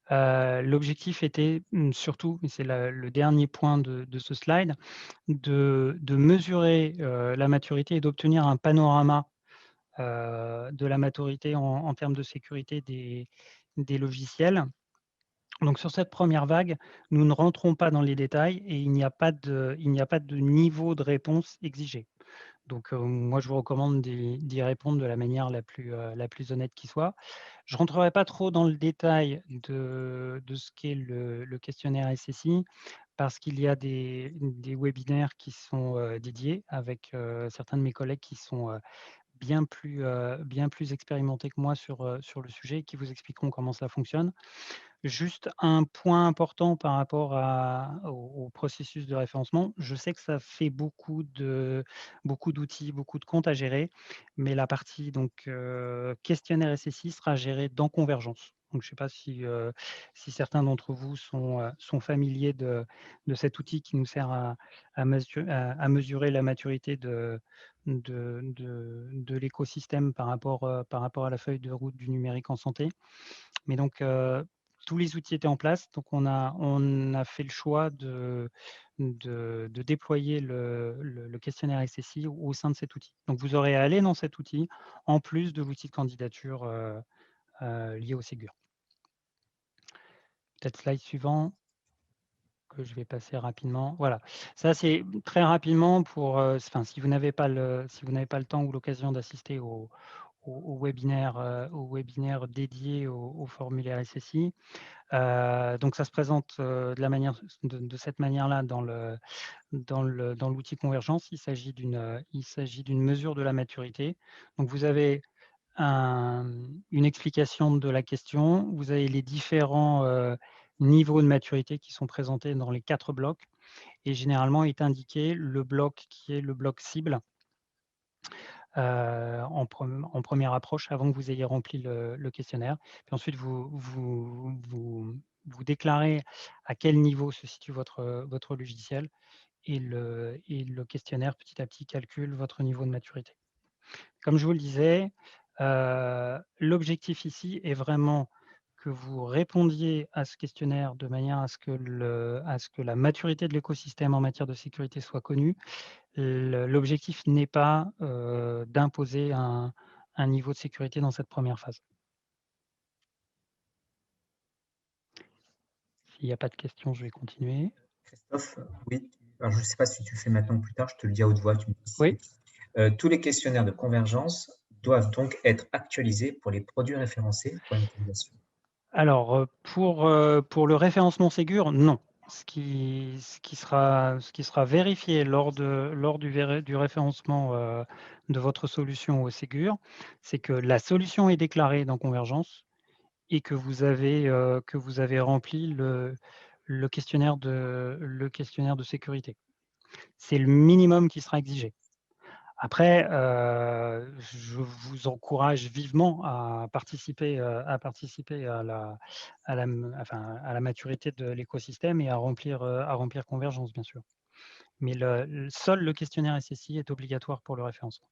l'objectif était surtout, et c'est le dernier point de ce slide, de mesurer la maturité et d'obtenir un panorama de la maturité en termes de sécurité des logiciels. Donc sur cette première vague, nous ne rentrons pas dans les détails et il n'y a pas de niveau de réponse exigé. Donc moi, je vous recommande d'y répondre de la manière la plus honnête qui soit. Je ne rentrerai pas trop dans le détail de ce qu'est le questionnaire SSI parce qu'il y a des webinaires qui sont dédiés avec certains de mes collègues qui sont bien plus expérimentés que moi sur le sujet et qui vous expliqueront comment ça fonctionne. Juste un point important par rapport au processus de référencement. Je sais que ça fait beaucoup d'outils, beaucoup de comptes à gérer, mais la partie donc questionnaire SSI sera gérée dans Convergence. Donc, je ne sais pas si certains d'entre vous sont familiers de cet outil qui nous sert à mesurer la maturité de l'écosystème par rapport à la feuille de route du numérique en santé. Mais donc, tous les outils étaient en place, donc on a fait le choix de déployer le questionnaire SSI au sein de cet outil. Donc, vous aurez à aller dans cet outil, en plus de l'outil de candidature lié au Ségur. Peut-être slide suivant, que je vais passer rapidement. Voilà, ça c'est très rapidement pour, si vous n'avez pas le temps ou l'occasion d'assister au webinaire dédié au formulaire SSI. Donc, ça se présente de cette manière-là dans l'outil Convergence. Il s'agit d'une mesure de la maturité. Donc, vous avez une explication de la question. Vous avez les différents niveaux de maturité qui sont présentés dans les 4 blocs. Et généralement, est indiqué le bloc qui est le bloc cible. En première approche, avant que vous ayez rempli le questionnaire. Puis ensuite, vous déclarez à quel niveau se situe votre logiciel et le questionnaire, petit à petit, calcule votre niveau de maturité. Comme je vous le disais, L'objectif ici est vraiment que vous répondiez à ce questionnaire de manière à ce que la maturité de l'écosystème en matière de sécurité soit connue. L'objectif n'est pas d'imposer un niveau de sécurité dans cette première phase. S'il n'y a pas de questions, je vais continuer. Christophe, oui. Alors, je ne sais pas si tu le fais maintenant ou plus tard, je te le dis à haute voix. Tu me dis si. Oui. Tous les questionnaires de convergence doivent donc être actualisés pour les produits référencés pour l'utilisation. Alors, pour le référencement Ségur, non. Ce qui sera vérifié lors du référencement de votre solution au Ségur, c'est que la solution est déclarée dans Convergence et que vous avez rempli le questionnaire de sécurité. C'est le minimum qui sera exigé. Après, je vous encourage vivement à participer à la maturité de l'écosystème et à remplir Convergence, bien sûr. Mais seul le questionnaire SSI est obligatoire pour le référencement.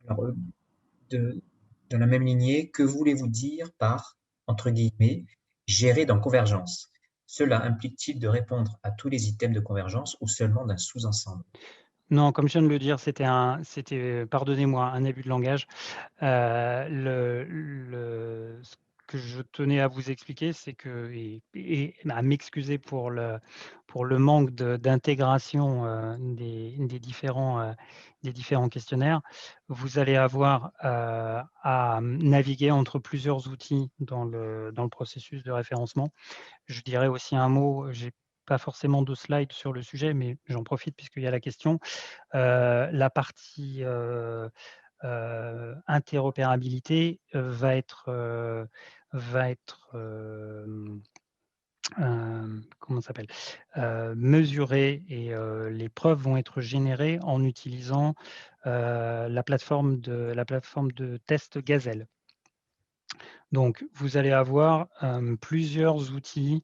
Alors, dans la même lignée, que voulez-vous dire par, entre guillemets, gérer dans Convergence? Cela implique-t-il de répondre à tous les items de Convergence ou seulement d'un sous-ensemble? Non, comme je viens de le dire, c'était, pardonnez-moi, un abus de langage. Ce que je tenais à vous expliquer, c'est que, et à m'excuser pour le manque d'intégration des différents questionnaires, vous allez avoir à naviguer entre plusieurs outils dans le processus de référencement. Je dirais aussi un mot, j'ai pas forcément de slide sur le sujet, mais j'en profite puisqu'il y a la question. La partie interopérabilité va être comment ça s'appelle, mesurée et les preuves vont être générées en utilisant la plateforme de test Gazelle. Donc, vous allez avoir plusieurs outils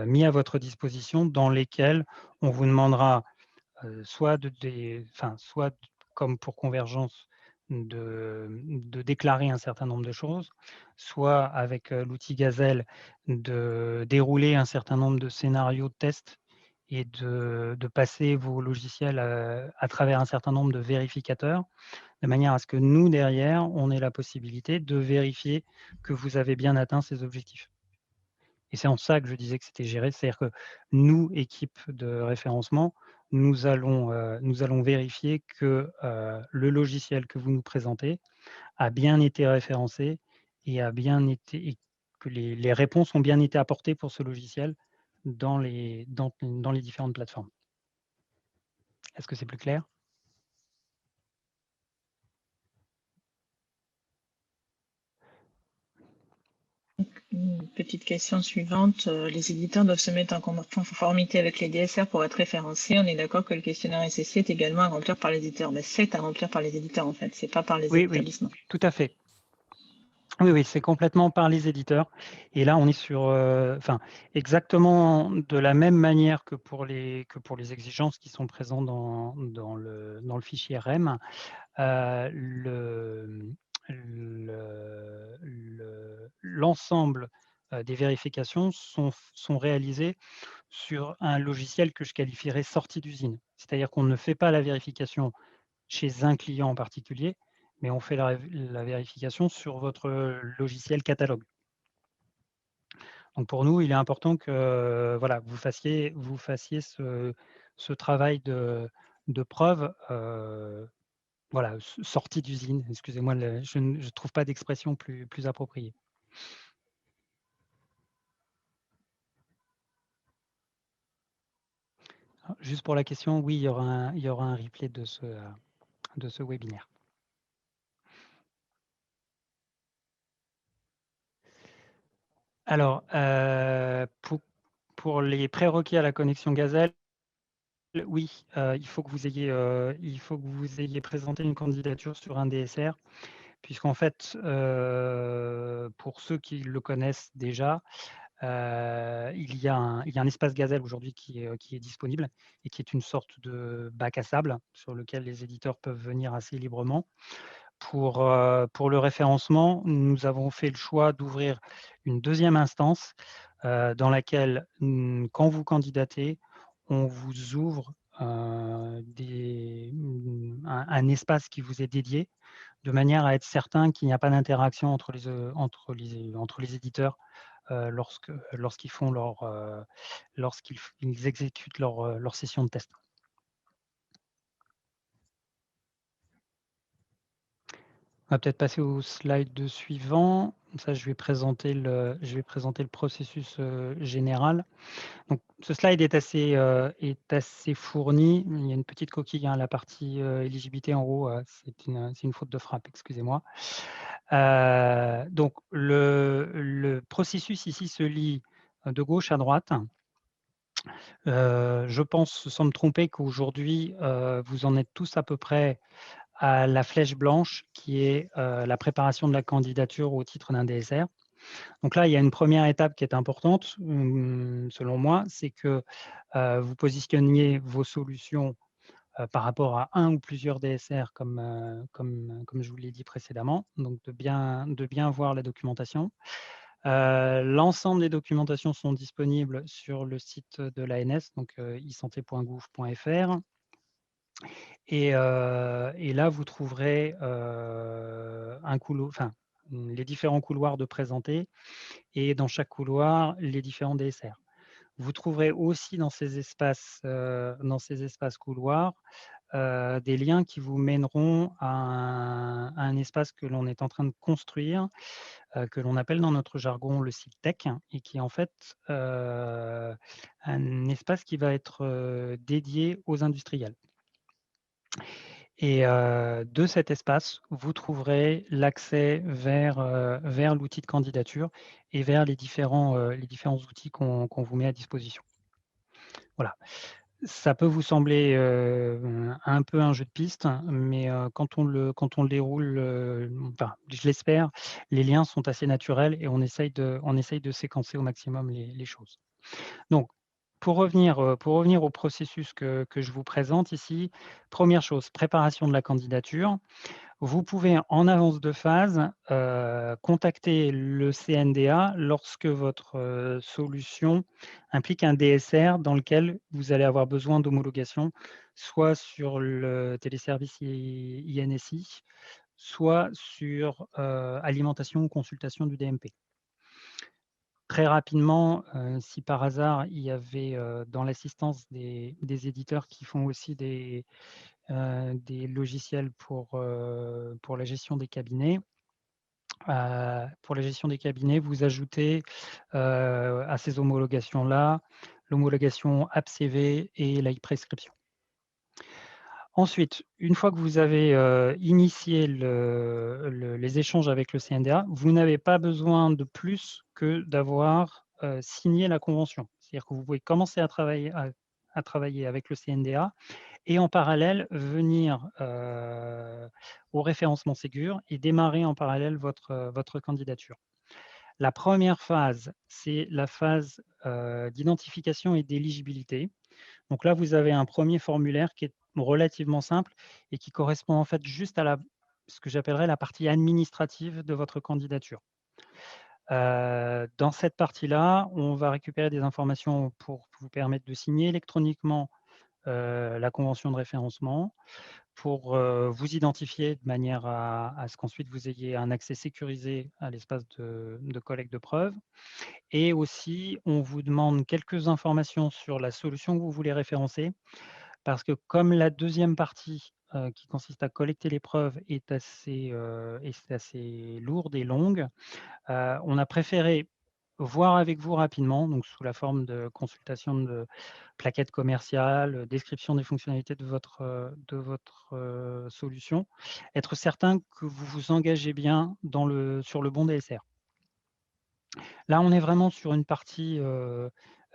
mis à votre disposition dans lesquels on vous demandera soit comme pour Convergence, de déclarer un certain nombre de choses, soit avec l'outil Gazelle, de dérouler un certain nombre de scénarios de test et de passer vos logiciels à travers un certain nombre de vérificateurs, de manière à ce que nous, derrière, on ait la possibilité de vérifier que vous avez bien atteint ces objectifs. Et c'est en ça que je disais que c'était géré, c'est-à-dire que nous, équipe de référencement, nous allons vérifier que le logiciel que vous nous présentez a bien été référencé et que les réponses ont bien été apportées pour ce logiciel dans les différentes plateformes. Est-ce que c'est plus clair ? Une petite question suivante. Les éditeurs doivent se mettre en conformité avec les DSR pour être référencés. On est d'accord que le questionnaire SSI est également à remplir par les éditeurs. Mais c'est à remplir par les éditeurs, en fait. C'est pas par les établissements. Oui, tout à fait. Oui, c'est complètement par les éditeurs. Et là, on est sur, exactement de la même manière que pour les exigences qui sont présentes dans le fichier REM. L'ensemble des vérifications sont réalisées sur un logiciel que je qualifierais sorti d'usine. C'est-à-dire qu'on ne fait pas la vérification chez un client en particulier, mais on fait la vérification sur votre logiciel catalogue. Donc pour nous, il est important que vous fassiez ce travail de preuve sortie d'usine. Excusez-moi, je ne trouve pas d'expression plus appropriée. Juste pour la question, oui, il y aura un replay de ce webinaire. Alors, pour les prérequis à la connexion Gazelle, oui, il faut que vous ayez présenté une candidature sur un DSR, puisqu'en fait, pour ceux qui le connaissent déjà, il y a un espace Gazelle aujourd'hui qui est disponible et qui est une sorte de bac à sable sur lequel les éditeurs peuvent venir assez librement pour le référencement, nous avons fait le choix d'ouvrir une deuxième instance dans laquelle, quand vous candidatez, on vous ouvre un espace qui vous est dédié, de manière à être certain qu'il n'y a pas d'interaction entre les éditeurs lorsqu'ils exécutent leur session de test. On va peut-être passer au slide suivant. Ça, je vais présenter le processus général. Donc, ce slide est assez fourni. Il y a une petite coquille, hein, la partie éligibilité en haut, c'est une faute de frappe, excusez-moi. Donc, le processus ici se lit de gauche à droite. Je pense, sans me tromper, qu'aujourd'hui, vous en êtes tous à peu près à la flèche blanche, qui est la préparation de la candidature au titre d'un DSR. Donc là, il y a une première étape qui est importante, selon moi, c'est que vous positionniez vos solutions par rapport à un ou plusieurs DSR, comme je vous l'ai dit précédemment, donc de bien voir la documentation. L'ensemble des documentations sont disponibles sur le site de l'ANS, donc isanté.gouv.fr. Et là, vous trouverez les différents couloirs de présentés et dans chaque couloir, les différents DSR. Vous trouverez aussi dans ces espaces couloirs des liens qui vous mèneront à un espace que l'on est en train de construire, que l'on appelle dans notre jargon le site tech, et qui est en fait un espace qui va être dédié aux industriels. Et de cet espace, vous trouverez l'accès vers l'outil de candidature et vers les différents outils qu'on vous met à disposition. Voilà. Ça peut vous sembler un peu un jeu de piste, mais quand on le déroule, je l'espère, les liens sont assez naturels et on essaye de séquencer au maximum les choses. Donc, pour revenir au processus que je vous présente ici, première chose, préparation de la candidature. Vous pouvez, en avance de phase, contacter le CNDA lorsque votre solution implique un DSR dans lequel vous allez avoir besoin d'homologation, soit sur le téléservice INSI, soit sur alimentation ou consultation du DMP. Très rapidement, si par hasard, il y avait dans l'assistance des éditeurs qui font aussi des logiciels pour la gestion des cabinets, vous ajoutez à ces homologations-là l'homologation AppCV et l'e-prescription. Ensuite, une fois que vous avez initié les échanges avec le CNDA, vous n'avez pas besoin de plus que d'avoir signé la convention. C'est-à-dire que vous pouvez commencer à travailler avec le CNDA et en parallèle venir au référencement Ségur et démarrer en parallèle votre candidature. La première phase, c'est la phase d'identification et d'éligibilité. Donc là, vous avez un premier formulaire qui est relativement simple et qui correspond en fait juste à ce que j'appellerais la partie administrative de votre candidature. Dans cette partie-là, on va récupérer des informations pour vous permettre de signer électroniquement la convention de référencement, pour vous identifier de manière à ce qu'ensuite vous ayez un accès sécurisé à l'espace de collecte de preuves. Et aussi, on vous demande quelques informations sur la solution que vous voulez référencer, parce que comme la deuxième partie qui consiste à collecter les preuves est assez lourde et longue, on a préféré voir avec vous rapidement, donc sous la forme de consultation de plaquettes commerciales, description des fonctionnalités de votre solution, être certain que vous vous engagez bien sur le bon DSR. Là, on est vraiment sur une partie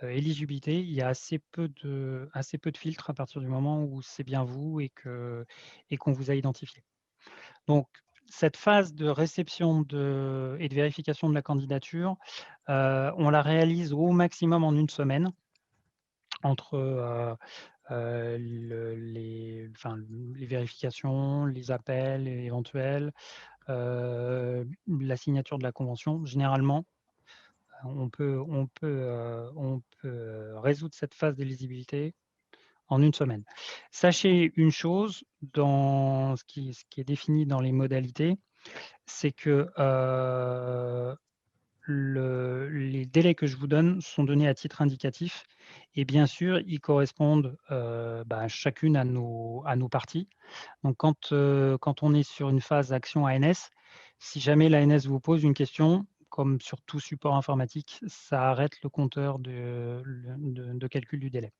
éligibilité. Il y a assez peu de filtres à partir du moment où c'est bien vous et qu'on vous a identifié. Donc, cette phase de réception et de vérification de la candidature, on la réalise au maximum en une semaine, entre les vérifications, les appels éventuels, la signature de la convention. Généralement, on peut résoudre cette phase d'éligibilité en une semaine. Sachez une chose, dans ce qui est défini dans les modalités, c'est que les délais que je vous donne sont donnés à titre indicatif et bien sûr, ils correspondent chacune à nos parties. Donc, quand on est sur une phase action ANS, si jamais l'ANS vous pose une question, comme sur tout support informatique, ça arrête le compteur de calcul du délai.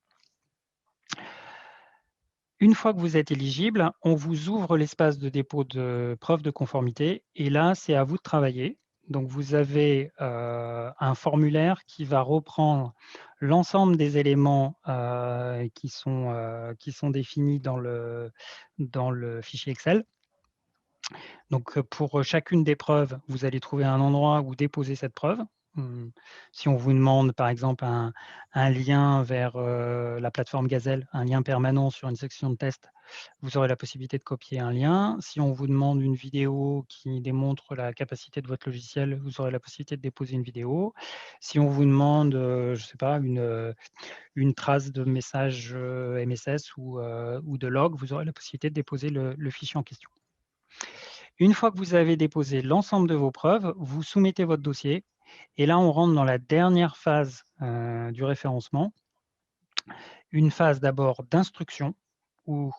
Une fois que vous êtes éligible, on vous ouvre l'espace de dépôt de preuve de conformité et là, c'est à vous de travailler. Donc, vous avez un formulaire qui va reprendre l'ensemble des éléments qui sont définis dans le fichier Excel. Donc, pour chacune des preuves, vous allez trouver un endroit où déposer cette preuve. Si on vous demande, par exemple, un lien vers la plateforme Gazelle, un lien permanent sur une section de test, vous aurez la possibilité de copier un lien. Si on vous demande une vidéo qui démontre la capacité de votre logiciel, vous aurez la possibilité de déposer une vidéo. Si on vous demande, je ne sais pas, une trace de message MSS ou de log, vous aurez la possibilité de déposer le fichier en question. Une fois que vous avez déposé l'ensemble de vos preuves, vous soumettez votre dossier. Et là, on rentre dans la dernière phase du référencement. Une phase d'abord d'instruction, où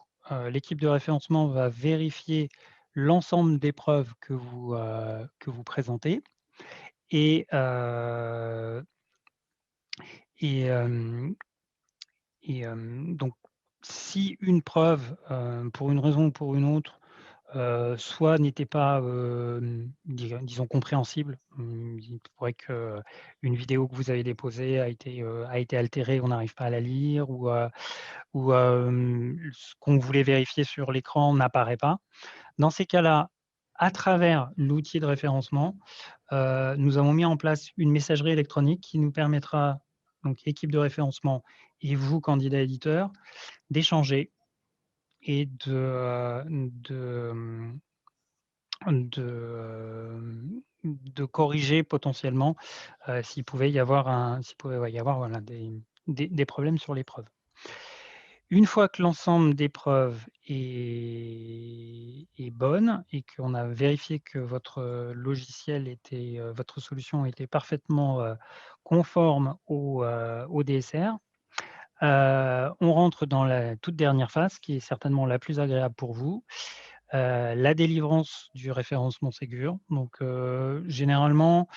l'équipe de référencement va vérifier l'ensemble des preuves que vous présentez. Et donc, si une preuve, pour une raison ou pour une autre, soit n'était pas, disons, compréhensible. Il pourrait qu'une vidéo que vous avez déposée a été altérée, on n'arrive pas à la lire, ou ce qu'on voulait vérifier sur l'écran n'apparaît pas. Dans ces cas-là, à travers l'outil de référencement, nous avons mis en place une messagerie électronique qui nous permettra, donc équipe de référencement et vous, candidat éditeur, d'échanger et de corriger potentiellement s'il pouvait y avoir, voilà, des problèmes sur les preuves. Une fois que l'ensemble des preuves est bonne et qu'on a vérifié que votre logiciel votre solution était parfaitement conforme au DSR, on rentre dans la toute dernière phase, qui est certainement la plus agréable pour vous, la délivrance du référencement Ségur. Donc, généralement,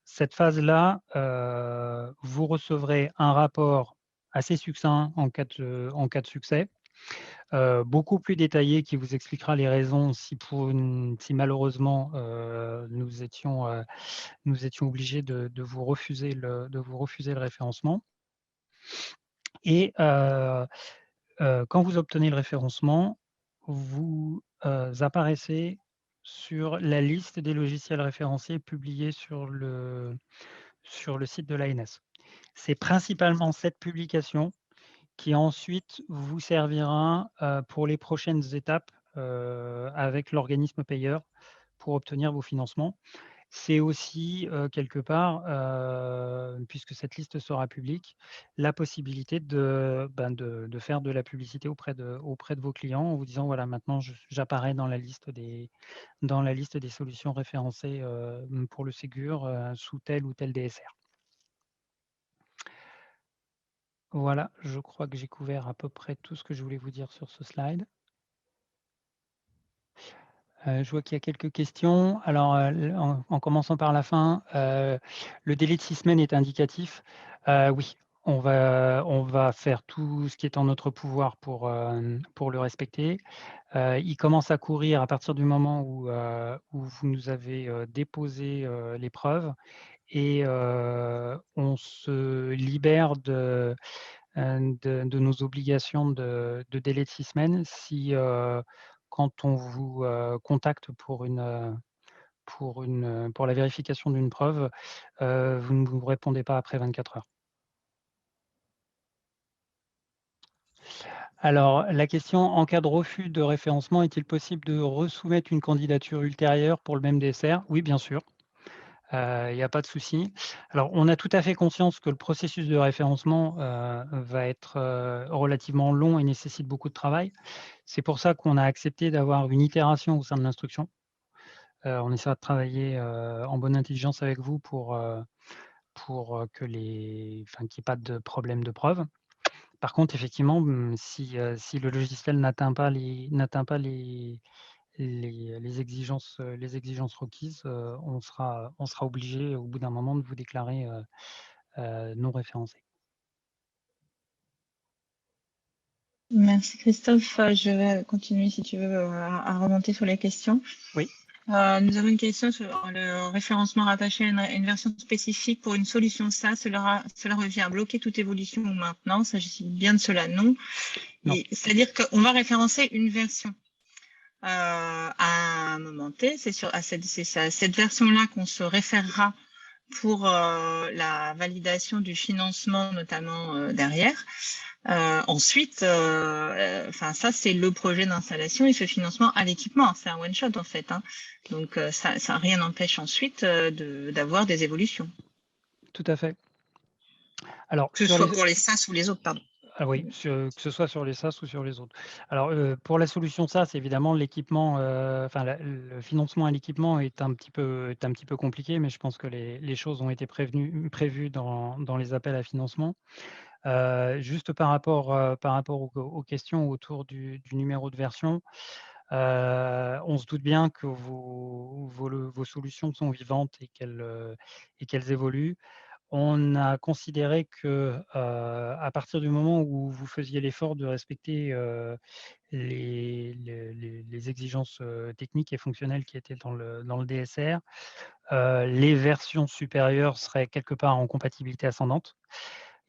cette phase-là, vous recevrez un rapport assez succinct en cas de succès, beaucoup plus détaillé qui vous expliquera les raisons si malheureusement nous étions obligés de vous refuser le référencement. Et quand vous obtenez le référencement, vous apparaissez sur la liste des logiciels référenciés publiés sur le site de l'ANS. C'est principalement cette publication qui ensuite vous servira pour les prochaines étapes avec l'organisme payeur pour obtenir vos financements. C'est aussi quelque part, puisque cette liste sera publique, la possibilité de faire de la publicité auprès de vos clients en vous disant, voilà, maintenant j'apparais dans la liste des solutions référencées pour le Ségur sous tel ou tel DSR. Voilà, je crois que j'ai couvert à peu près tout ce que je voulais vous dire sur ce slide. Je vois qu'il y a quelques questions. Alors, en commençant par la fin, le délai de 6 semaines est indicatif. Oui, on va faire tout ce qui est en notre pouvoir pour le respecter. Il commence à courir à partir du moment où vous nous avez déposé les preuves et on se libère de nos obligations de délai de 6 semaines si quand on vous contacte pour la vérification d'une preuve, vous ne vous répondez pas après 24 heures. Alors, la question, en cas de refus de référencement, est-il possible de resoumettre une candidature ultérieure pour le même DSR? Oui, bien sûr. Il n'y a pas de souci. Alors, on a tout à fait conscience que le processus de référencement va être relativement long et nécessite beaucoup de travail. C'est pour ça qu'on a accepté d'avoir une itération au sein de l'instruction. On essaiera de travailler en bonne intelligence avec vous pour qu'il n'y ait pas de problème de preuve. Par contre, effectivement, si le logiciel n'atteint pas les exigences requises, on sera obligé au bout d'un moment de vous déclarer non référencé. Merci Christophe. Je vais continuer si tu veux à remonter sur les questions. Oui. Nous avons une question sur le référencement rattaché à une version spécifique pour une solution SaaS. Cela revient à bloquer toute évolution ou maintenance. S'agit bien de cela? Non. C'est-à-dire qu'on va référencer une version. À un moment T, c'est à cette version-là qu'on se référera pour la validation du financement, notamment derrière. Ensuite, ça, c'est le projet d'installation et ce financement à l'équipement. C'est un one-shot, en fait. Hein. Donc, ça rien n'empêche ensuite d'avoir des évolutions. Tout à fait. Alors, que ce soit pour les SaaS ou les autres, pardon. Ah oui, que ce soit sur les SaaS ou sur les autres. Alors, pour la solution SaaS, évidemment, l'équipement, le financement à l'équipement est un petit peu compliqué, mais je pense que les choses ont été prévues dans les appels à financement. Juste par rapport aux questions autour du numéro de version, on se doute bien que vos solutions sont vivantes et qu'elles évoluent. On a considéré que à partir du moment où vous faisiez l'effort de respecter les exigences techniques et fonctionnelles qui étaient dans le DSR, les versions supérieures seraient quelque part en compatibilité ascendante.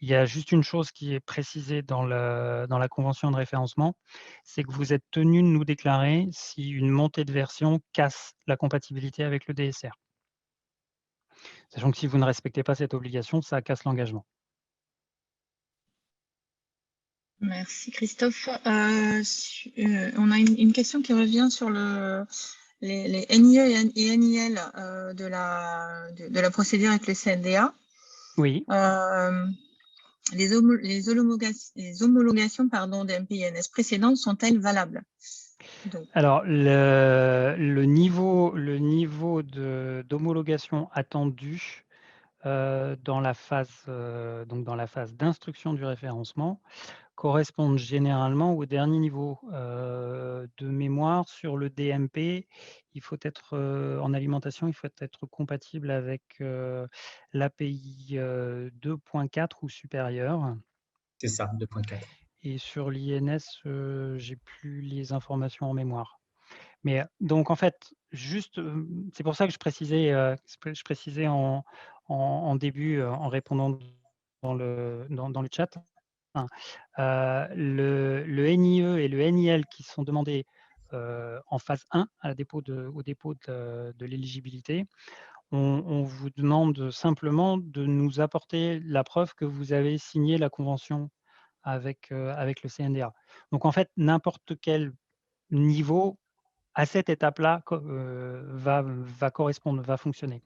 Il y a juste une chose qui est précisée dans la convention de référencement, c'est que vous êtes tenu de nous déclarer si une montée de version casse la compatibilité avec le DSR. Sachant que si vous ne respectez pas cette obligation, ça casse l'engagement. Merci Christophe. On a une question qui revient sur les NIE et NIL de la procédure avec le CNDA. Oui. Les homologations des MPINS précédentes sont-elles valables? Donc. Alors, le niveau d'homologation attendu dans la phase d'instruction du référencement correspondent généralement au dernier niveau de mémoire. Sur le DMP, il faut être en alimentation, il faut être compatible avec l'API 2.4 ou supérieur. C'est ça, 2.4. Et sur l'INS, j'ai plus les informations en mémoire. Mais donc en fait, juste, c'est pour ça que je précisais en début, en répondant dans le chat, le NIE et le NIL qui sont demandés en phase 1 au dépôt de l'éligibilité, on vous demande simplement de nous apporter la preuve que vous avez signé la convention avec le CNDA. Donc en fait, n'importe quel niveau à cette étape-là va correspondre, va fonctionner.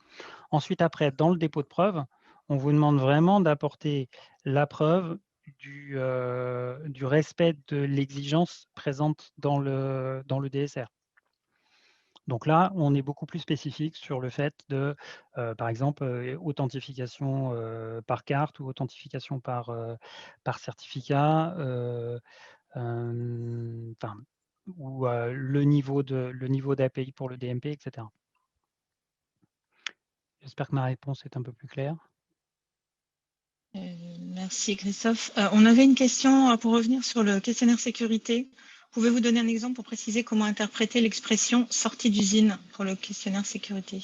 Ensuite, après, dans le dépôt de preuve, on vous demande vraiment d'apporter la preuve du respect de l'exigence présente dans le DSR. Donc là, on est beaucoup plus spécifique sur le fait de, par exemple, authentification par carte ou authentification par certificat, ou le niveau d'API pour le DMP, etc. J'espère que ma réponse est un peu plus claire. Merci Christophe. On avait une question pour revenir sur le questionnaire sécurité. Pouvez-vous donner un exemple pour préciser comment interpréter l'expression sortie d'usine pour le questionnaire sécurité?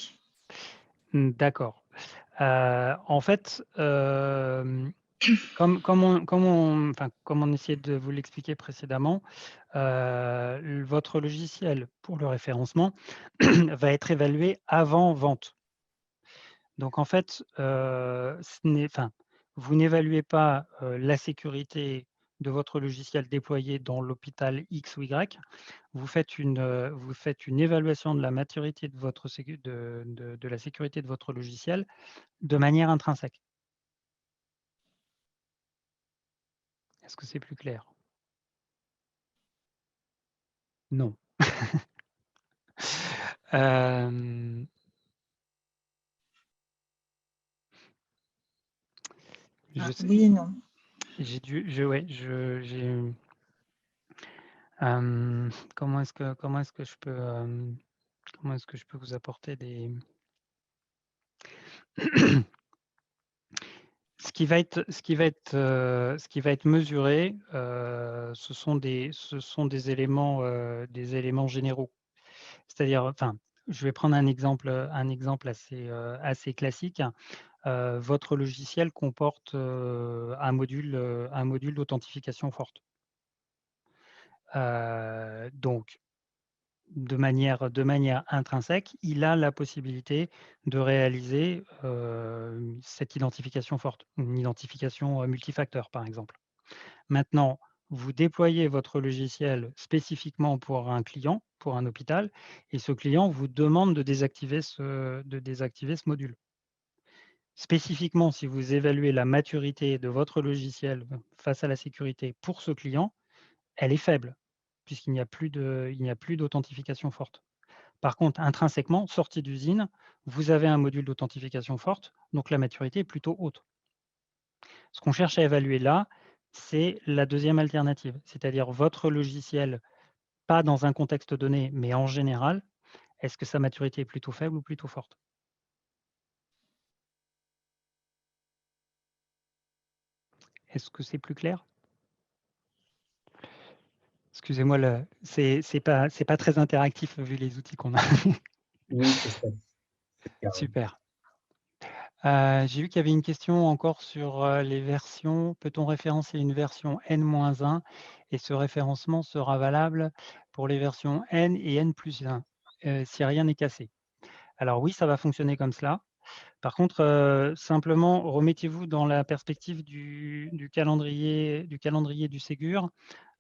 D'accord. En fait, comme on essayait de vous l'expliquer précédemment, votre logiciel pour le référencement va être évalué avant vente. Donc en fait, vous n'évaluez pas la sécurité de votre logiciel déployé dans l'hôpital X ou Y, vous faites une évaluation de la maturité de la sécurité de votre logiciel de manière intrinsèque. Est-ce que c'est plus clair? Non. Oui et non. Comment est-ce que je peux vous apporter des ce qui va être mesuré, ce sont des éléments généraux. C'est-à-dire, enfin, je vais prendre un exemple assez classique. Votre logiciel comporte un module d'authentification forte. Donc, de manière intrinsèque, il a la possibilité de réaliser cette identification forte, une identification multifacteur, par exemple. Maintenant, vous déployez votre logiciel spécifiquement pour un client, pour un hôpital, et ce client vous demande de désactiver ce module. Spécifiquement, si vous évaluez la maturité de votre logiciel face à la sécurité pour ce client, elle est faible, puisqu'il n'y a plus d'authentification forte. Par contre, intrinsèquement, sorti d'usine, vous avez un module d'authentification forte, donc la maturité est plutôt haute. Ce qu'on cherche à évaluer là, c'est la deuxième alternative, c'est-à-dire votre logiciel, pas dans un contexte donné, mais en général, est-ce que sa maturité est plutôt faible ou plutôt forte? Est-ce que c'est plus clair? Excusez-moi, c'est pas très interactif vu les outils qu'on a. Oui, c'est ça. Super. J'ai vu qu'il y avait une question encore sur les versions. Peut-on référencer une version N-1 et ce référencement sera valable pour les versions N et N+1 si rien n'est cassé? Alors oui, ça va fonctionner comme cela. Par contre, simplement, remettez-vous dans la perspective du calendrier du Ségur.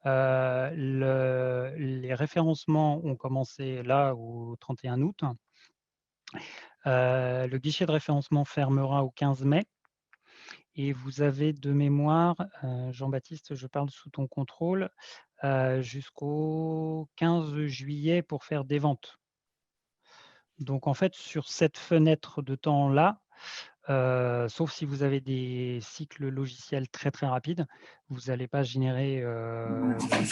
Les référencements ont commencé là au 31 août. Le guichet de référencement fermera au 15 mai. Et vous avez de mémoire, Jean-Baptiste, je parle sous ton contrôle, jusqu'au 15 juillet pour faire des ventes. Donc en fait, sur cette fenêtre de temps-là, sauf si vous avez des cycles logiciels très très rapides, vous n'allez pas générer.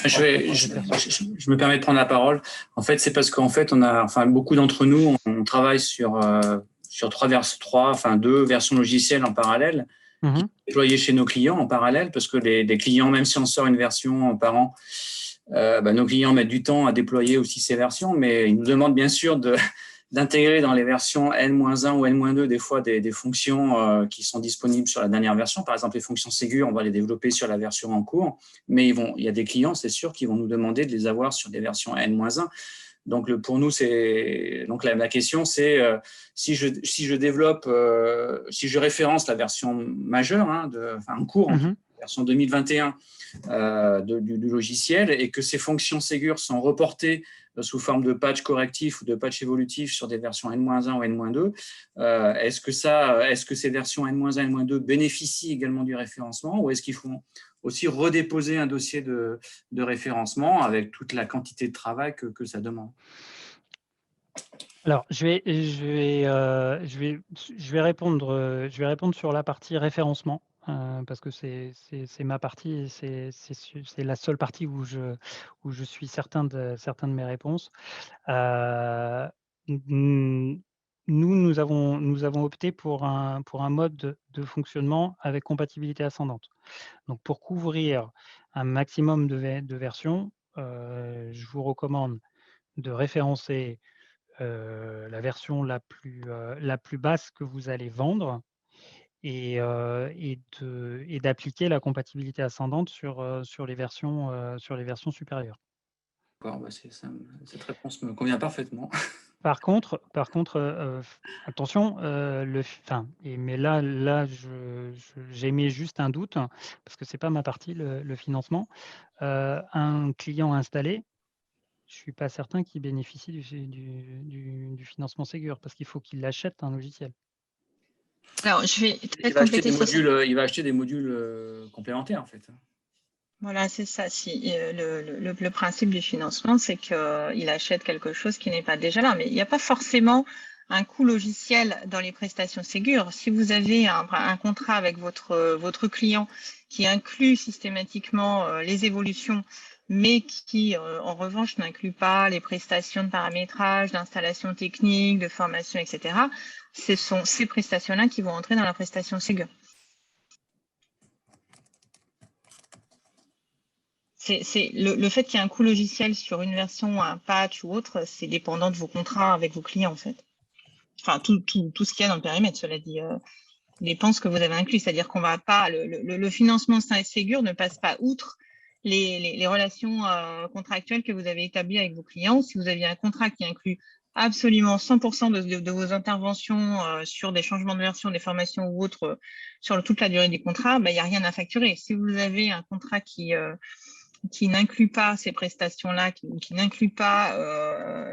Je me permets de prendre la parole. En fait, c'est parce qu'en fait, beaucoup d'entre nous, on travaille sur deux versions logicielles en parallèle, déployées chez nos clients en parallèle, parce que les clients, même si on sort une version par an, nos clients mettent du temps à déployer aussi ces versions, mais ils nous demandent bien sûr d'intégrer dans les versions N-1 ou N-2 des fois des fonctions qui sont disponibles sur la dernière version. Par exemple, les fonctions Ségur, on va les développer sur la version en cours, mais il y a des clients, c'est sûr, qui vont nous demander de les avoir sur des versions N-1. Donc, pour nous, la question, c'est si je développe, si je référence la version majeure, en cours, version 2021 du logiciel, et que ces fonctions Ségur sont reportées sous forme de patch correctif ou de patch évolutif sur des versions N-1 ou N-2, est-ce que ces versions N-1, N-2 bénéficient également du référencement, ou est-ce qu'il faut aussi redéposer un dossier de référencement avec toute la quantité de travail que ça demande? Alors, je vais répondre sur la partie référencement, parce que c'est ma partie, c'est la seule partie où je suis certain de mes réponses. Nous avons opté pour un mode de fonctionnement avec compatibilité ascendante. Donc, pour couvrir un maximum de versions, je vous recommande de référencer la version la plus basse que vous allez vendre et d'appliquer la compatibilité ascendante sur les versions supérieures. Cette réponse me convient parfaitement. Par contre, attention, mais là j'émets juste un doute, parce que ce n'est pas ma partie, le financement. Un client installé, je ne suis pas certain qu'il bénéficie du financement Ségur, parce qu'il faut qu'il achète un logiciel. Alors, je vais peut-être compléter sur ça. Il va acheter des modules complémentaires, en fait. Voilà, c'est ça. Le principe du financement, c'est qu'il achète quelque chose qui n'est pas déjà là. Mais il n'y a pas forcément un coût logiciel dans les prestations Ségur. Si vous avez un contrat avec votre client qui inclut systématiquement les évolutions, mais qui, en revanche, n'inclut pas les prestations de paramétrage, d'installation technique, de formation, etc., ce sont ces prestations-là qui vont entrer dans la prestation Ségur. Le fait qu'il y ait un coût logiciel sur une version, un patch ou autre, c'est dépendant de vos contrats avec vos clients, en fait. Enfin, tout ce qu'il y a dans le périmètre, cela dit, les dépenses que vous avez inclus. C'est-à-dire qu'on va pas, le financement Ségur ne passe pas outre les relations contractuelles que vous avez établies avec vos clients. Si vous aviez un contrat qui inclut absolument 100% de vos interventions sur des changements de version, des formations ou autres, sur toute la durée du contrat, il n'y a rien à facturer. Si vous avez un contrat qui n'inclut pas ces prestations-là, qui n'inclut pas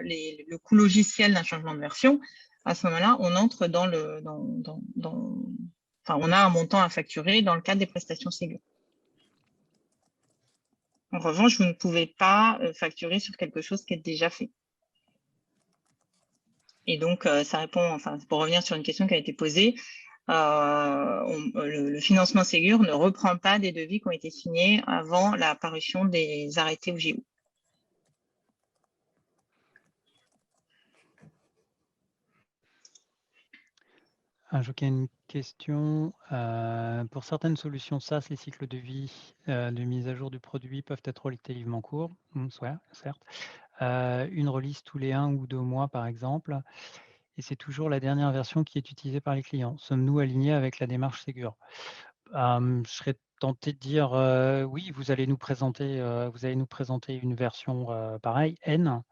le coût logiciel d'un changement de version, à ce moment-là, on entre on a un montant à facturer dans le cadre des prestations Ségur. En revanche, vous ne pouvez pas facturer sur quelque chose qui est déjà fait. Et donc, ça répond, pour revenir sur une question qui a été posée, le financement Ségur ne reprend pas des devis qui ont été signés avant la parution des arrêtés OJO. J'ai une question. Pour certaines solutions SaaS, les cycles de vie de mise à jour du produit peuvent être relativement courts, certes. Une release tous les 1 ou 2 mois, par exemple, et c'est toujours la dernière version qui est utilisée par les clients. Sommes-nous alignés avec la démarche Ségur? Je serais tenté de dire oui, vous allez nous présenter une version pareille, N,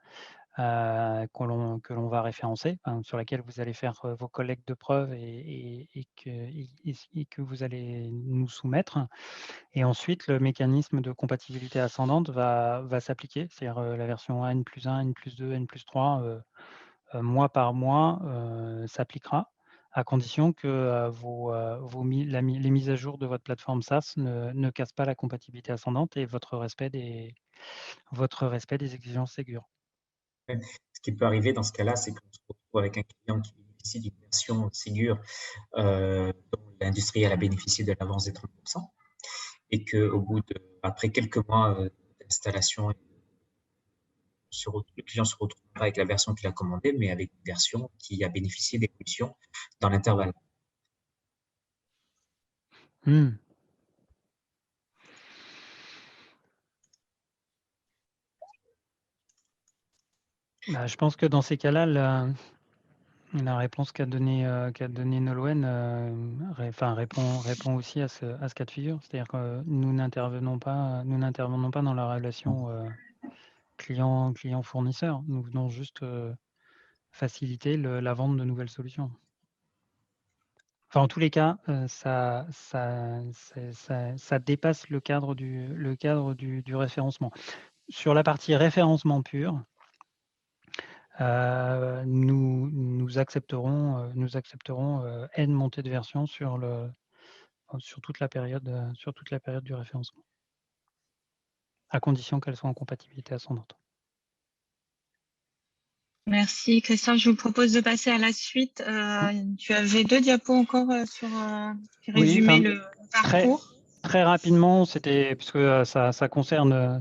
que l'on va référencer, sur laquelle vous allez faire vos collectes de preuves et que vous allez nous soumettre. Et ensuite, le mécanisme de compatibilité ascendante va s'appliquer, c'est-à-dire la version N+1, N+2, N+3, mois par mois, s'appliquera, à condition que les mises à jour de votre plateforme SaaS ne cassent pas la compatibilité ascendante et votre respect des exigences Ségur. Ce qui peut arriver dans ce cas-là, c'est qu'on se retrouve avec un client qui bénéficie d'une version Ségur dont l'industriel a bénéficié de l'avance des 30%, et après quelques mois d'installation, le client se retrouvera avec la version qu'il a commandée, mais avec une version qui a bénéficié d'évolutions dans l'intervalle. Je pense que dans ces cas-là, la réponse qu'a donnée Nolwenn répond aussi à ce cas de figure. C'est-à-dire que nous n'intervenons pas dans la relation client-fournisseur. Nous venons juste faciliter la vente de nouvelles solutions. Enfin, en tous les cas, ça dépasse le cadre du référencement. Sur la partie référencement pur, nous accepterons N montée de version sur toute la période du référencement, à condition qu'elle soit en compatibilité ascendante. Merci Christophe, je vous propose de passer à la suite. Tu avais 2 diapos encore qui résumaient le parcours. Très rapidement, puisque ça concerne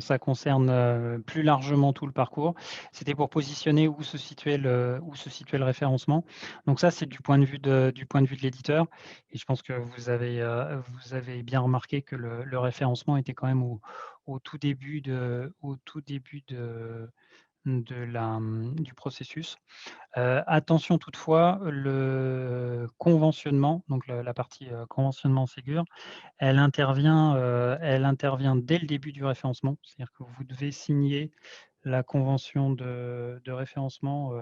plus largement tout le parcours, c'était pour positionner où se situait le référencement. Donc ça, c'est du point de vue de l'éditeur. Et je pense que vous avez bien remarqué que le référencement était quand même au tout début du processus. Attention toutefois, le conventionnement, donc la partie conventionnement Ségur, elle intervient dès le début du référencement. C'est-à-dire que vous devez signer la convention de référencement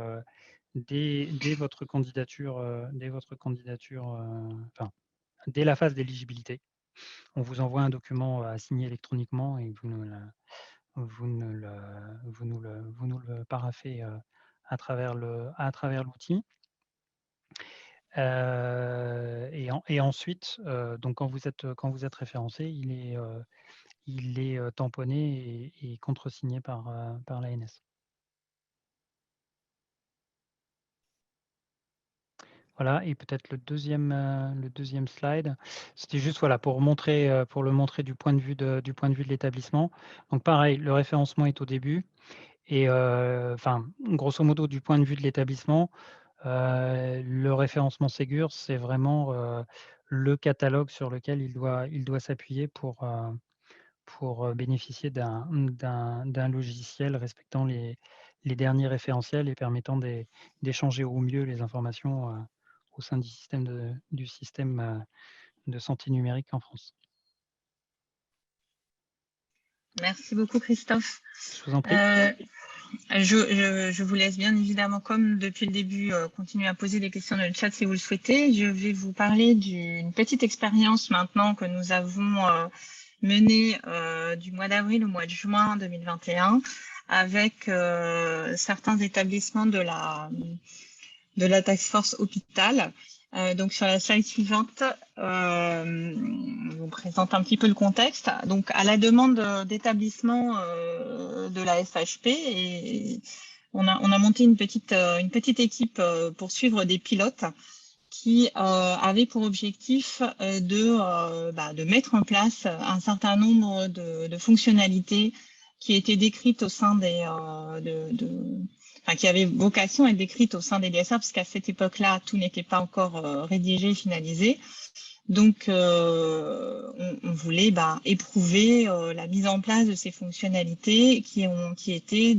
dès votre candidature, dès la phase d'éligibilité. On vous envoie un document à signer électroniquement et vous nous le paraphez à travers l'outil. Et ensuite, donc quand vous êtes référencé, il est tamponné et contresigné par l'ANS. Voilà, et peut-être le deuxième slide, c'était juste voilà, pour le montrer du point de vue de l'établissement. Donc pareil, le référencement est au début, et enfin, grosso modo, du point de vue de l'établissement, le référencement Ségur, c'est vraiment le catalogue sur lequel il doit s'appuyer pour bénéficier d'un logiciel respectant les derniers référentiels et permettant d'échanger au mieux les informations au sein du système de santé numérique en France. Merci beaucoup, Christophe. Je vous en prie. Je vous laisse bien évidemment, comme depuis le début, continuer à poser des questions dans le chat si vous le souhaitez. Je vais vous parler d'une petite expérience maintenant que nous avons menée du mois d'avril au mois de juin 2021 avec certains établissements de la Task Force Hôpital. Donc sur la slide suivante, je vous présente un petit peu le contexte. Donc à la demande d'établissement de la SHP, et on a monté une petite équipe pour suivre des pilotes qui avaient pour objectif de mettre en place un certain nombre de fonctionnalités qui étaient décrites au sein qui avait vocation à être décrite au sein des DSR, parce qu'à cette époque-là, tout n'était pas encore rédigé, finalisé. Donc, on voulait éprouver la mise en place de ces fonctionnalités qui étaient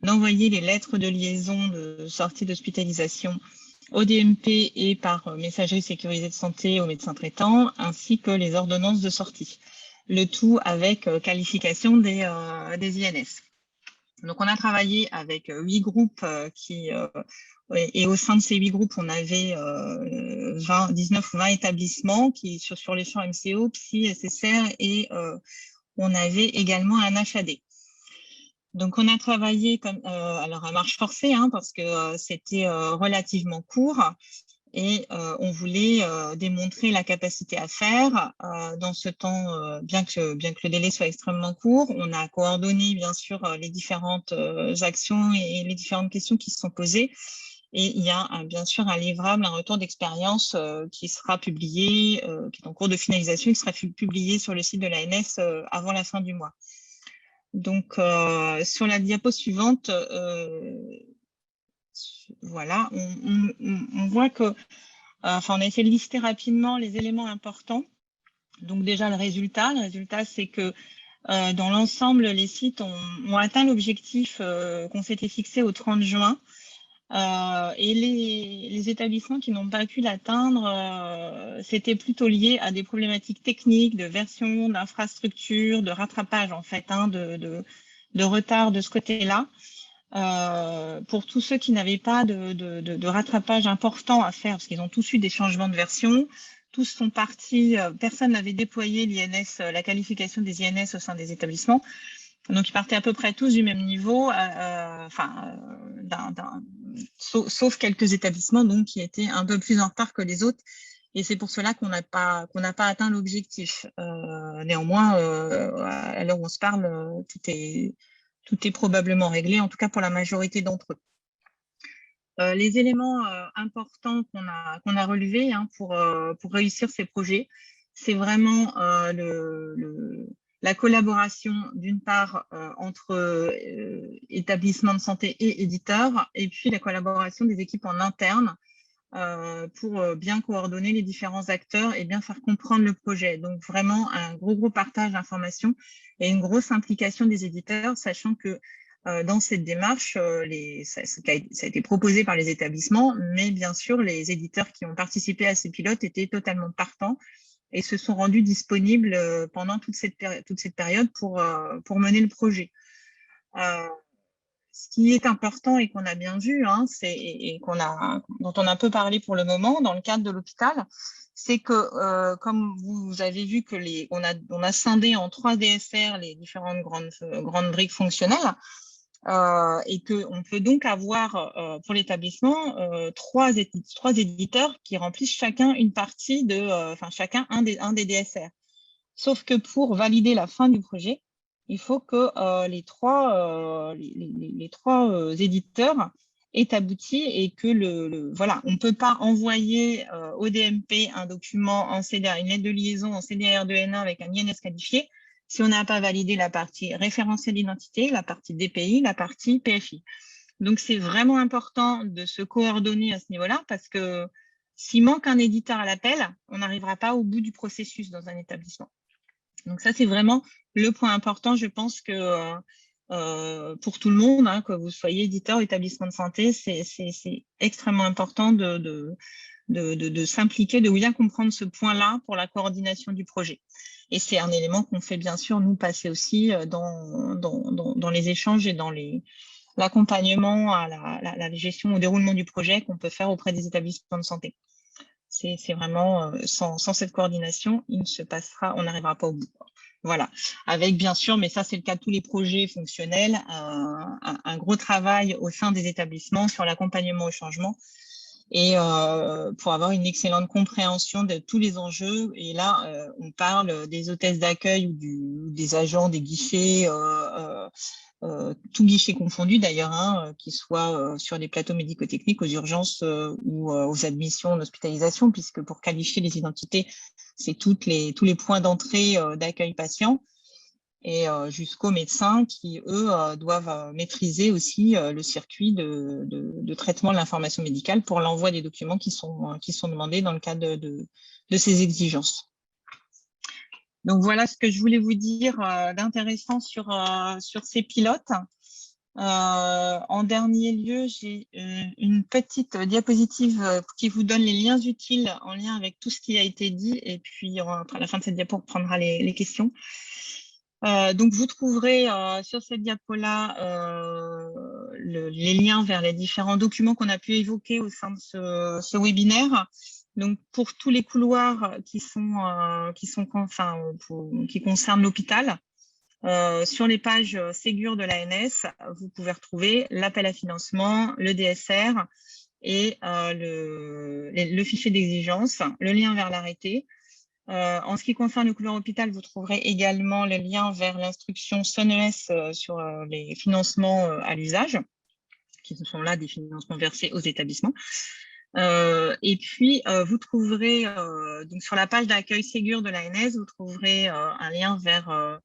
d'envoyer les lettres de liaison de sortie d'hospitalisation au DMP et par messagerie sécurisée de santé aux médecins traitants, ainsi que les ordonnances de sortie. Le tout avec qualification des INS. Donc, on a travaillé avec 8 groupes et au sein de ces 8 groupes, on avait 19 ou 20 établissements qui sur les champs MCO, PSI, SSR, et on avait également un HAD. Donc, on a travaillé alors à marche forcée, parce que c'était relativement court. Et on voulait démontrer la capacité à faire dans ce temps, bien que le délai soit extrêmement court. On a coordonné bien sûr les différentes actions et les différentes questions qui se sont posées. Et il y a bien sûr un livrable, un retour d'expérience qui sera publié, qui est en cours de finalisation, qui sera publié sur le site de l'ANS avant la fin du mois. Donc sur la diapo suivante, voilà, on voit que on a essayé de lister rapidement les éléments importants. Donc déjà, le résultat c'est que dans l'ensemble, les sites ont atteint l'objectif qu'on s'était fixé au 30 juin. Et les établissements qui n'ont pas pu l'atteindre, c'était plutôt lié à des problématiques techniques, de version, d'infrastructure, de rattrapage en fait, de retard de ce côté-là. Pour tous ceux qui n'avaient pas de rattrapage important à faire, parce qu'ils ont tous eu des changements de version, tous sont partis, personne n'avait déployé l'INS, la qualification des INS au sein des établissements. Donc, ils partaient à peu près tous du même niveau, sauf quelques établissements donc, qui étaient un peu plus en retard que les autres. Et c'est pour cela qu'on n'a pas atteint l'objectif. Néanmoins, à l'heure où on se parle, tout est probablement réglé, en tout cas pour la majorité d'entre eux. Les éléments importants qu'on a relevés pour réussir ces projets, c'est vraiment la collaboration d'une part entre établissements de santé et éditeurs, et puis la collaboration des équipes en interne pour bien coordonner les différents acteurs et bien faire comprendre le projet. Donc vraiment un gros partage d'informations et une grosse implication des éditeurs, sachant que dans cette démarche, ça a été proposé par les établissements, mais bien sûr, les éditeurs qui ont participé à ces pilotes étaient totalement partants et se sont rendus disponibles pendant toute cette période pour mener le projet. Ce qui est important et qu'on a bien vu, hein, dont on a un peu parlé pour le moment dans le cadre de l'hôpital, c'est que, comme vous avez vu que on a scindé en 3 DSR les différentes grandes briques fonctionnelles, et qu'on peut donc avoir pour l'établissement 3 éditeurs qui remplissent chacun une partie chacun un des DSR. Sauf que pour valider la fin du projet, il faut que les trois éditeurs aient abouti et que voilà, on ne peut pas envoyer au DMP un document en CDR, une lettre de liaison en CDR2N1 avec un INS qualifié si on n'a pas validé la partie référentiel d'identité, la partie DPI, la partie PFI. Donc, c'est vraiment important de se coordonner à ce niveau-là parce que s'il manque un éditeur à l'appel, on n'arrivera pas au bout du processus dans un établissement. Donc, ça, c'est vraiment le point important. Je pense que pour tout le monde, hein, que vous soyez éditeur ou établissement de santé, c'est extrêmement important de s'impliquer, de bien comprendre ce point-là pour la coordination du projet. Et c'est un élément qu'on fait bien sûr nous passer aussi dans les échanges et dans l'accompagnement à la gestion, au déroulement du projet qu'on peut faire auprès des établissements de santé. C'est vraiment, sans cette coordination, on n'arrivera pas au bout. Voilà, avec bien sûr, mais ça c'est le cas de tous les projets fonctionnels, un gros travail au sein des établissements sur l'accompagnement au changement et pour avoir une excellente compréhension de tous les enjeux. Et là, on parle des hôtesses d'accueil ou des agents des guichets, tout guichet confondu d'ailleurs, hein, qu'ils soient sur les plateaux médico-techniques, aux urgences ou aux admissions en hospitalisation, puisque pour qualifier les identités, c'est tous les points d'entrée d'accueil patient et jusqu'aux médecins qui, eux, doivent maîtriser aussi le circuit de traitement de l'information médicale pour l'envoi des documents qui sont demandés dans le cadre de ces exigences. Donc, voilà ce que je voulais vous dire d'intéressant sur ces pilotes. En dernier lieu, j'ai une petite diapositive qui vous donne les liens utiles en lien avec tout ce qui a été dit. Et puis, après la fin de cette diapo, on prendra les questions. Donc, vous trouverez sur cette diapo-là les liens vers les différents documents qu'on a pu évoquer au sein de ce webinaire. Donc, pour tous les couloirs qui concernent l'hôpital, sur les pages Ségur de l'ANS, vous pouvez retrouver l'appel à financement, le DSR et le fichier d'exigence, le lien vers l'arrêté. En ce qui concerne le couloir hôpital, vous trouverez également le lien vers l'instruction SONES sur les financements à l'usage, qui sont là des financements versés aux établissements. Et puis, vous trouverez, donc sur la page d'accueil Ségur de l'ANS, vous trouverez un lien vers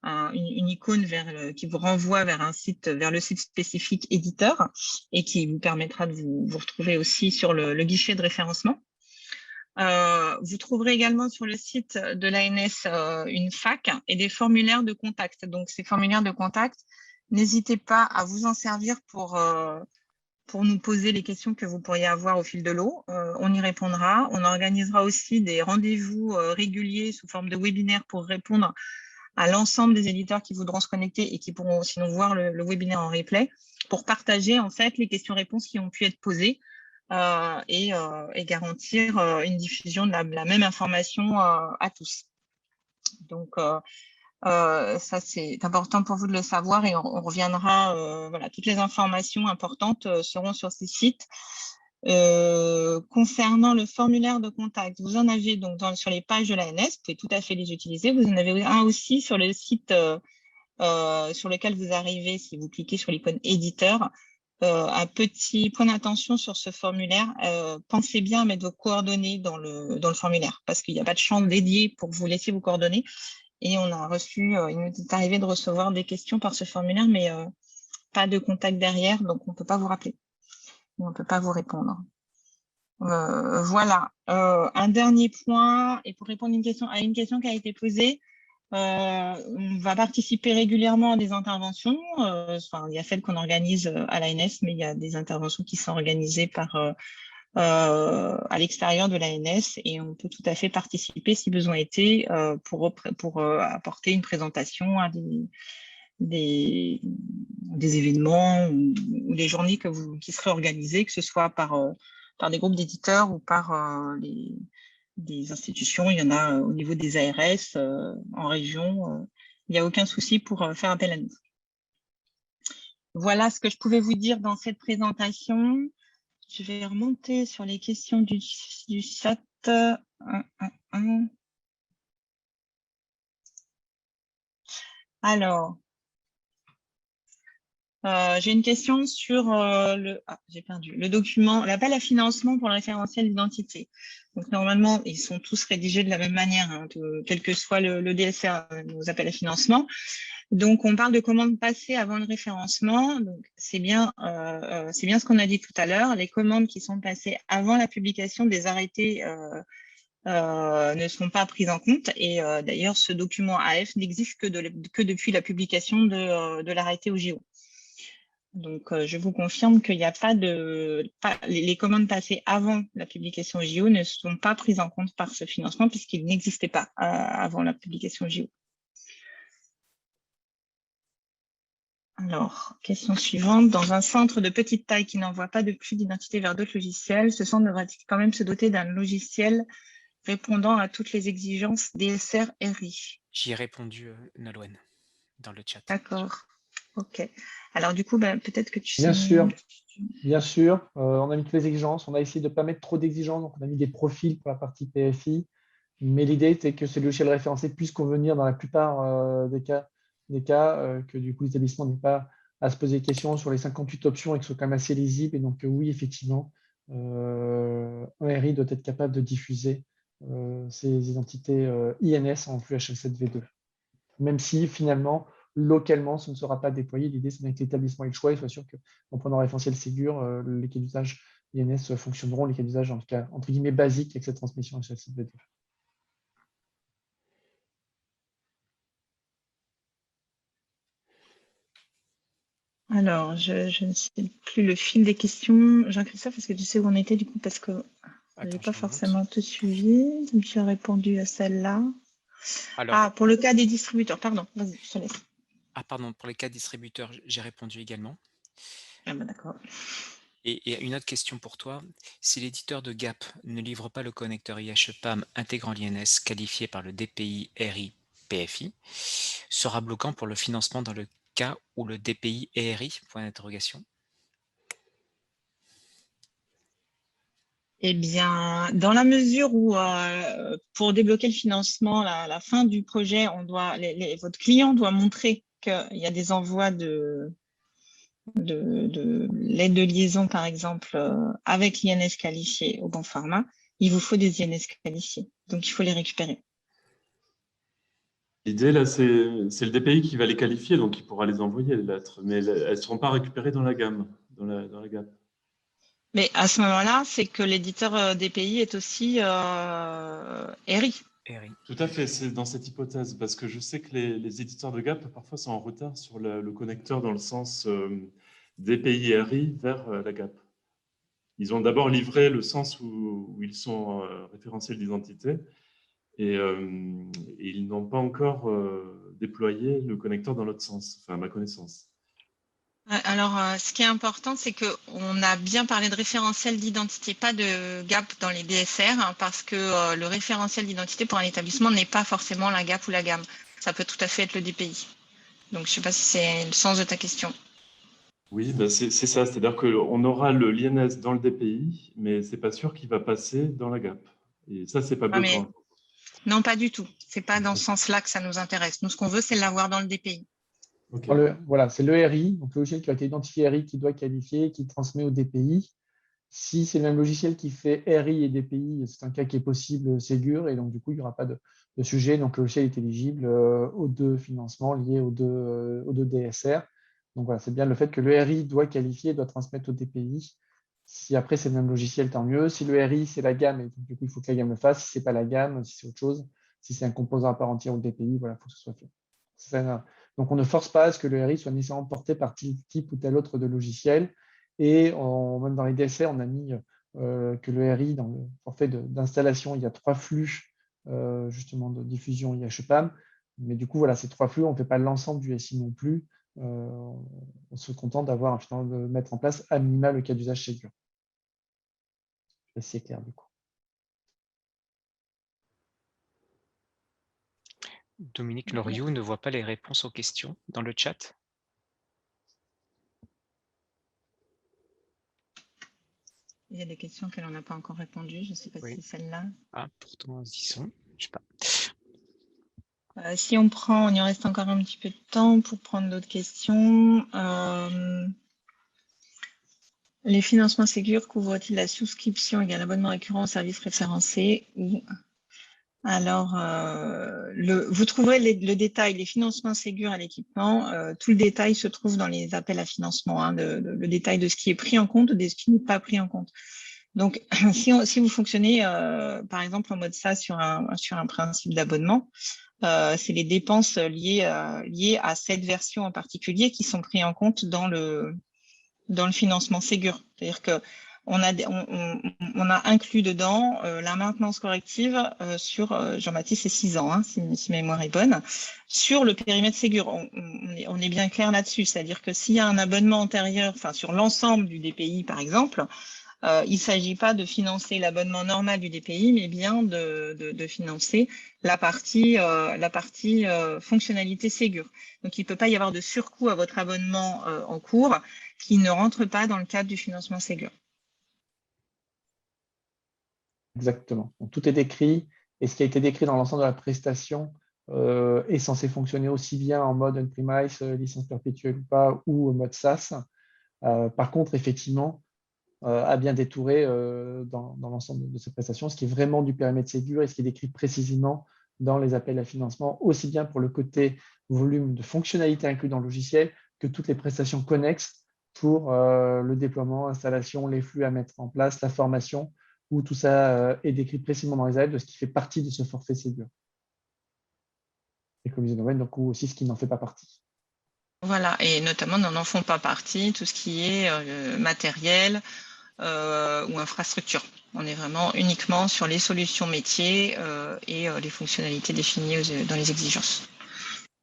une icône qui vous renvoie vers le site spécifique éditeur et qui vous permettra de vous retrouver aussi sur le guichet de référencement. Vous trouverez également sur le site de l'ANS une FAQ et des formulaires de contact. Donc, ces formulaires de contact, n'hésitez pas à vous en servir pour nous poser les questions que vous pourriez avoir au fil de l'eau. On y répondra. On organisera aussi des rendez-vous réguliers sous forme de webinaire pour répondre à l'ensemble des éditeurs qui voudront se connecter et qui pourront sinon voir le webinaire en replay pour partager en fait les questions-réponses qui ont pu être posées et garantir une diffusion de la même information à tous. Donc, ça, c'est important pour vous de le savoir et on reviendra. Voilà, toutes les informations importantes seront sur ces sites. Concernant le formulaire de contact, vous en avez donc sur les pages de l'ANS, vous pouvez tout à fait les utiliser. Vous en avez un aussi sur le site sur lequel vous arrivez si vous cliquez sur l'icône éditeur. Un petit point d'attention sur ce formulaire, pensez bien à mettre vos coordonnées dans le formulaire parce qu'il n'y a pas de champ dédié pour vous laisser vos coordonnées. Et on a reçu, il nous est arrivé de recevoir des questions par ce formulaire, mais pas de contact derrière, donc on ne peut pas vous rappeler. On ne peut pas vous répondre. Voilà. Un dernier point, et pour répondre à une question qui a été posée, on va participer régulièrement à des interventions. Il y a celles qu'on organise à l'ANS, mais il y a des interventions qui sont organisées à l'extérieur de l'ANS et on peut tout à fait participer si besoin était pour apporter une présentation à des événements ou des journées qui seraient organisées, que ce soit par des groupes d'éditeurs ou par des institutions. Il y en a au niveau des ARS, en région. Il n'y a aucun souci pour faire appel à nous. Voilà ce que je pouvais vous dire dans cette présentation. Je vais remonter sur les questions du chat. Alors, j'ai une question sur le document, l'appel à financement pour le référentiel d'identité. Donc, normalement, ils sont tous rédigés de la même manière, hein, quel que soit le DSR, nos appels à financement. Donc, on parle de commandes passées avant le référencement. Donc, c'est bien ce qu'on a dit tout à l'heure. Les commandes qui sont passées avant la publication des arrêtés ne seront pas prises en compte. Et d'ailleurs, ce document AF n'existe que depuis la publication de l'arrêté au JO. Donc, je vous confirme qu'il n'y a les commandes passées avant la publication au JO ne sont pas prises en compte par ce financement puisqu'il n'existait pas avant la publication au JO. Alors, question suivante. Dans un centre de petite taille qui n'envoie pas de flux d'identité vers d'autres logiciels, ce centre devra-t-il quand même se doter d'un logiciel répondant à toutes les exigences DSR RI? J'y ai répondu, Nolwenn, dans le chat. D'accord. OK. Alors, du coup, peut-être que tu sais… Bien sûr. On a mis toutes les exigences. On a essayé de ne pas mettre trop d'exigences. Donc, on a mis des profils pour la partie PFI. Mais l'idée était que ces logiciels référencés puissent convenir dans la plupart des cas, que du coup, l'établissement n'ait pas à se poser des questions sur les 58 options et que ce soit quand même assez lisible. Et donc, oui, effectivement, un RI doit être capable de diffuser ces identités INS en flux HL7V2. Même si, finalement, localement, ce ne sera pas déployé. L'idée, c'est que l'établissement ait le choix et soit sûr qu'en prenant un référentiel Ségur, les cas d'usage INS fonctionneront, les cas d'usage, en tout cas, entre guillemets, basiques avec cette transmission HL7V2. Alors, je ne sais plus le fil des questions. Jean-Christophe, est-ce que tu sais où on était du coup? Parce que je n'avais pas forcément tout suivi. Tu as répondu à celle-là. Alors, pour le cas des distributeurs, pardon, vas-y, je te laisse. Ah, pardon, pour les cas distributeurs, j'ai répondu également. Ah ben d'accord. Et une autre question pour toi. Si l'éditeur de GAP ne livre pas le connecteur IHPAM intégrant l'INS qualifié par le DPI RI PFI, sera bloquant pour le financement dans le cas où le DPI est RI? Point d'interrogation. Eh bien, dans la mesure où, pour débloquer le financement, la fin du projet, votre client doit montrer qu'il y a des envois de l'aide de liaison, par exemple, avec l'INS qualifié au bon format, il vous faut des INS qualifiés. Donc, il faut les récupérer. L'idée, là, c'est le DPI qui va les qualifier, donc il pourra les envoyer, les lettres, mais elles ne seront pas récupérées dans la gamme, dans la GAP. Mais à ce moment-là, c'est que l'éditeur DPI est aussi RI. Tout à fait, c'est dans cette hypothèse, parce que je sais que les éditeurs de GAP, parfois, sont en retard sur le connecteur dans le sens DPI RI vers la GAP. Ils ont d'abord livré le sens où ils sont référentiels d'identité, et ils n'ont pas encore déployé le connecteur dans l'autre sens, enfin à ma connaissance. Alors, ce qui est important, c'est qu'on a bien parlé de référentiel d'identité, pas de GAP dans les DSR, hein, parce que le référentiel d'identité pour un établissement n'est pas forcément la GAP ou la gamme. Ça peut tout à fait être le DPI. Donc, je ne sais pas si c'est le sens de ta question. Oui, ben c'est ça, c'est-à-dire qu'on aura l'INS dans le DPI, mais ce n'est pas sûr qu'il va passer dans la GAP. Et ça, ce n'est pas bloquant. Non, pas du tout. Ce n'est pas dans ce sens-là que ça nous intéresse. Nous, ce qu'on veut, c'est l'avoir dans le DPI. Okay. Voilà, c'est le RI, donc le logiciel qui a été identifié RI qui doit qualifier, qui transmet au DPI. Si c'est le même logiciel qui fait RI et DPI, c'est un cas qui est possible Ségur, et donc du coup, il n'y aura pas de sujet. Donc le logiciel est éligible aux deux financements liés aux deux DSR. Donc voilà, c'est bien le fait que le RI doit qualifier, doit transmettre au DPI. Si après c'est le même logiciel, tant mieux. Si le RI c'est la gamme, et donc, du coup, il faut que la gamme le fasse. Si ce n'est pas la gamme, si c'est autre chose, si c'est un composant à part entière au DPI, voilà, il faut que ce soit fait. Donc, on ne force pas à ce que le RI soit nécessairement porté par type ou tel autre de logiciel. Et même dans les DSR, on a mis que le RI, dans le forfait d'installation, il y a 3 flux justement de diffusion IHPAM. Mais du coup, voilà, ces 3 flux, on ne fait pas l'ensemble du SI non plus. On se contente d'avoir, de mettre en place à minima le cas d'usage Ségur. C'est clair du coup. Dominique Loriot ne voit pas les réponses aux questions dans le chat. Il y a des questions qu'elle n'en a pas encore répondu. Je ne sais pas si c'est celle-là. Ah, pourtant, elles y sont. Je sais pas. Si on prend, il nous reste encore un petit peu de temps pour prendre d'autres questions. Les financements Ségur couvrent-ils la souscription égale abonnement récurrent au service référencé ou... Alors, vous trouverez le détail, les financements Ségur à l'équipement. Tout le détail se trouve dans les appels à financement, hein, le détail de ce qui est pris en compte, de ce qui n'est pas pris en compte. Donc, si vous fonctionnez, par exemple, en mode SaaS sur un principe d'abonnement, c'est les dépenses liées à cette version en particulier qui sont prises en compte dans le financement Ségur. C'est-à-dire que on a inclus dedans la maintenance corrective sur, Jean-Baptiste, c'est 6 ans, hein, si ma mémoire est bonne, sur le périmètre Ségur. On est bien clair là-dessus, c'est-à-dire que s'il y a un abonnement antérieur, enfin sur l'ensemble du DPI par exemple, il ne s'agit pas de financer l'abonnement normal du DPI, mais bien de financer la partie fonctionnalité Ségur. Donc, il ne peut pas y avoir de surcoût à votre abonnement en cours qui ne rentre pas dans le cadre du financement Ségur. Exactement. Donc, tout est décrit, et ce qui a été décrit dans l'ensemble de la prestation est censé fonctionner aussi bien en mode on-premise, licence perpétuelle ou pas, ou en mode SaaS. Par contre, effectivement, à bien détourer dans l'ensemble de ces prestations, ce qui est vraiment du périmètre Ségur et ce qui est décrit précisément dans les appels à financement, aussi bien pour le côté volume de fonctionnalités inclus dans le logiciel que toutes les prestations connexes pour le déploiement, l'installation, les flux à mettre en place, la formation, où tout ça est décrit précisément dans les appels de ce qui fait partie de ce forfait Ségur. Et comme disait Noël, donc aussi ce qui n'en fait pas partie. Voilà, et notamment n'en font pas partie tout ce qui est matériel ou infrastructure. On est vraiment uniquement sur les solutions métiers et les fonctionnalités définies dans les exigences.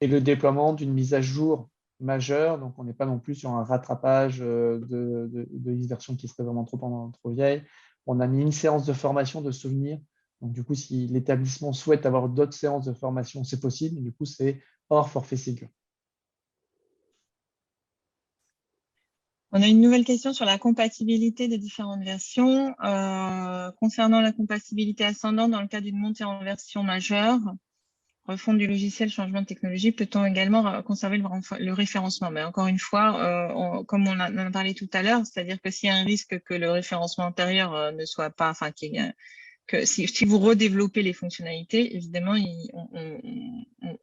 Et le déploiement d'une mise à jour majeure, donc on n'est pas non plus sur un rattrapage de version qui serait vraiment trop vieille. On a mis une séance de formation de souvenirs. Donc du coup, si l'établissement souhaite avoir d'autres séances de formation, c'est possible. Du coup, c'est hors forfait Ségur. On a une nouvelle question sur la compatibilité des différentes versions. Concernant la compatibilité ascendante dans le cas d'une montée en version majeure, refonte du logiciel, changement de technologie, peut-on également conserver le référencement? Mais encore une fois, comme on en a parlé tout à l'heure, c'est-à-dire que s'il y a un risque que le référencement antérieur ne soit pas, enfin, que si vous redéveloppez les fonctionnalités, évidemment,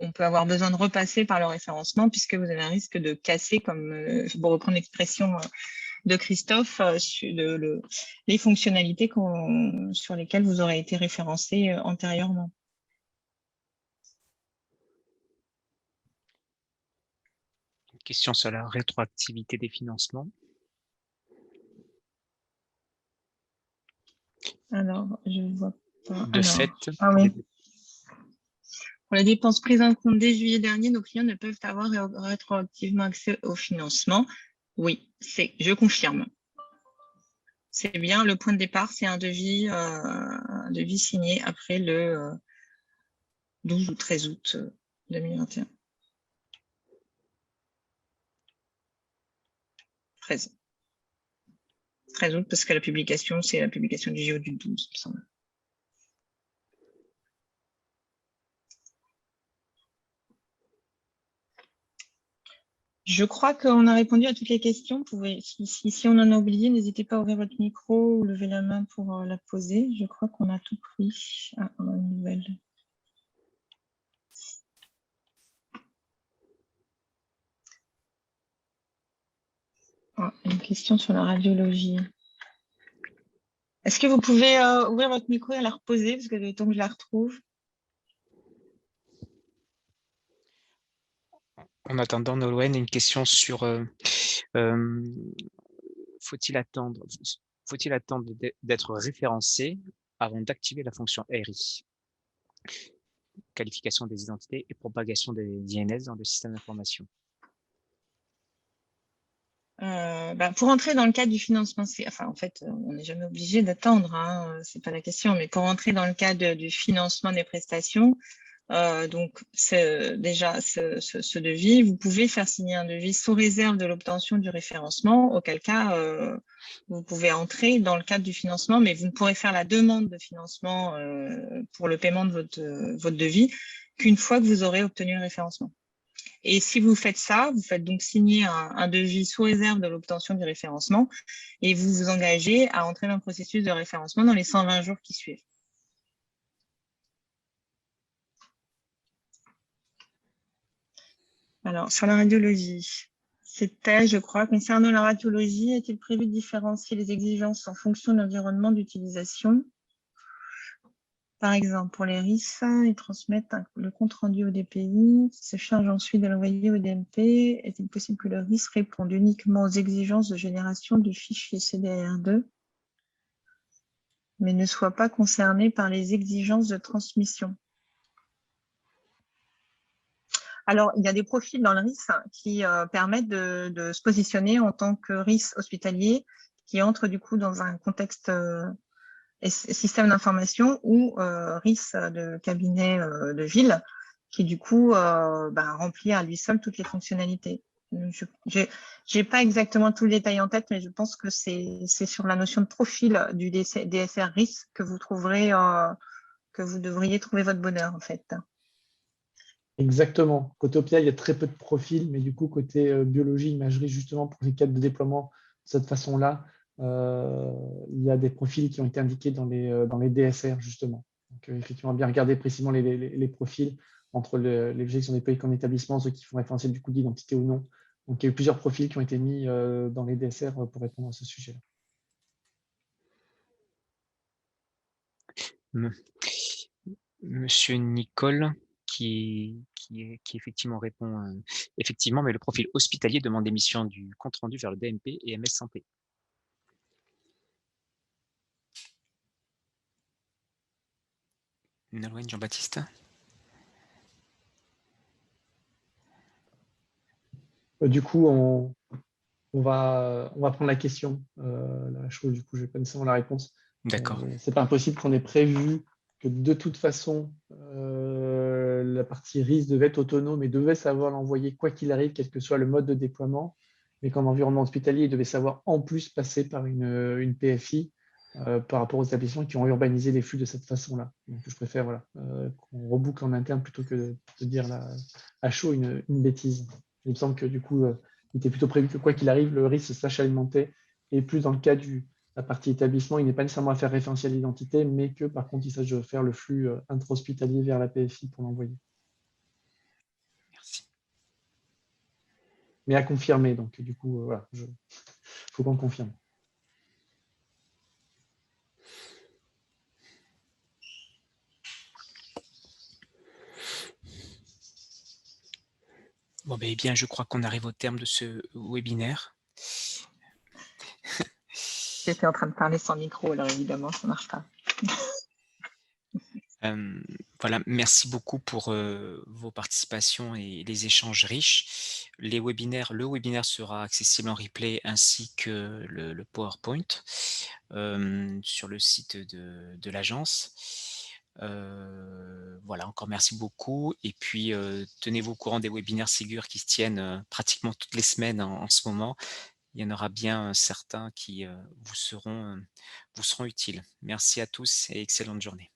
on peut avoir besoin de repasser par le référencement puisque vous avez un risque de casser, comme pour reprendre l'expression de Christophe, les fonctionnalités sur lesquelles vous aurez été référencé antérieurement. Une question sur la rétroactivité des financements. Alors, je ne vois pas. De fait, oui. Pour les dépenses prises en compte dès juillet dernier, nos clients ne peuvent avoir rétroactivement accès au financement. Oui, je confirme. C'est bien, le point de départ, c'est un devis signé après le 12 ou 13 août 2021. 13 août, parce que la publication, c'est la publication du JO du 12, il me semble. Je crois qu'on a répondu à toutes les questions. Si on en a oublié, n'hésitez pas à ouvrir votre micro ou lever la main pour la poser. Je crois qu'on a tout pris. Ah, on a une nouvelle. Ah, une question sur la radiologie. Est-ce que vous pouvez ouvrir votre micro et la reposer, parce que le temps que je la retrouve. En attendant, Nolwenn, une question sur faut-il attendre d'être référencé avant d'activer la fonction RI? qualification des identités et propagation des INS dans le système d'information. Pour entrer dans le cadre du financement, en fait, on n'est jamais obligé d'attendre, hein, c'est pas la question, mais pour entrer dans le cadre du financement des prestations, donc déjà ce devis, vous pouvez faire signer un devis sous réserve de l'obtention du référencement, auquel cas vous pouvez entrer dans le cadre du financement, mais vous ne pourrez faire la demande de financement pour le paiement de votre devis qu'une fois que vous aurez obtenu le référencement. Et si vous faites ça, vous faites donc signer un devis sous réserve de l'obtention du référencement et vous vous engagez à entrer dans le processus de référencement dans les 120 jours qui suivent. Alors, sur la radiologie, c'était, je crois, concernant la radiologie, est-il prévu de différencier les exigences en fonction de l'environnement d'utilisation? Par exemple, pour les RIS, ils transmettent le compte-rendu au DPI, qui se charge ensuite de l'envoyer au DMP. Est-il possible que le RIS réponde uniquement aux exigences de génération du fichier CDR2, mais ne soit pas concerné par les exigences de transmission? Alors, il y a des profils dans le RIS qui permettent de se positionner en tant que RIS hospitalier, qui entre du coup dans un contexte système d'information ou RIS de cabinet de ville, qui du coup remplit à lui seul toutes les fonctionnalités. Je n'ai pas exactement tout le détail en tête, mais je pense que c'est sur la notion de profil du DSR RIS que vous trouverez, que vous devriez trouver votre bonheur en fait. Exactement. Côté hôpital, il y a très peu de profils, mais du coup, côté biologie, imagerie, justement, pour les cadres de déploiement de cette façon-là, il y a des profils qui ont été indiqués dans les DSR, justement. Donc, effectivement, bien regarder précisément les profils entre les gens qui sont déployés comme établissement, ceux qui font référentiel du coup d'identité ou non. Donc, il y a eu plusieurs profils qui ont été mis dans les DSR pour répondre à ce sujet-là. Monsieur Nicole, qui effectivement répond effectivement, mais le profil hospitalier demande l'émission du compte-rendu vers le DMP et MS Santé. Nolwenn, Jean-Baptiste. Du coup, on va prendre la question. La chose, du coup, je n'ai pas nécessairement la réponse. D'accord. C'est pas impossible qu'on ait prévu que de toute façon, la partie RIS devait être autonome et devait savoir l'envoyer quoi qu'il arrive, quel que soit le mode de déploiement, mais qu'en environnement hospitalier, il devait savoir en plus passer par une PFI par rapport aux établissements qui ont urbanisé les flux de cette façon-là. Donc, je préfère qu'on reboucle en interne plutôt que de dire à chaud une bêtise. Il me semble que du coup, il était plutôt prévu que quoi qu'il arrive, le RIS sache alimenter, et plus dans le cas la partie établissement, il n'est pas nécessairement à faire référentiel d'identité, mais que par contre, il s'agit de faire le flux intra-hospitalier vers la PFI pour l'envoyer. Merci. Mais à confirmer, donc du coup, voilà, il faut qu'on confirme. Bon, ben, eh bien, je crois qu'on arrive au terme de ce webinaire. J'étais en train de parler sans micro, alors évidemment, ça ne marche pas. Voilà, merci beaucoup pour vos participations et les échanges riches. Le webinaire sera accessible en replay ainsi que le PowerPoint sur le site de l'agence. Voilà, encore merci beaucoup. Et puis, tenez-vous au courant des webinaires Ségur qui se tiennent pratiquement toutes les semaines en ce moment. Il y en aura bien certains qui vous seront utiles. Merci à tous et excellente journée.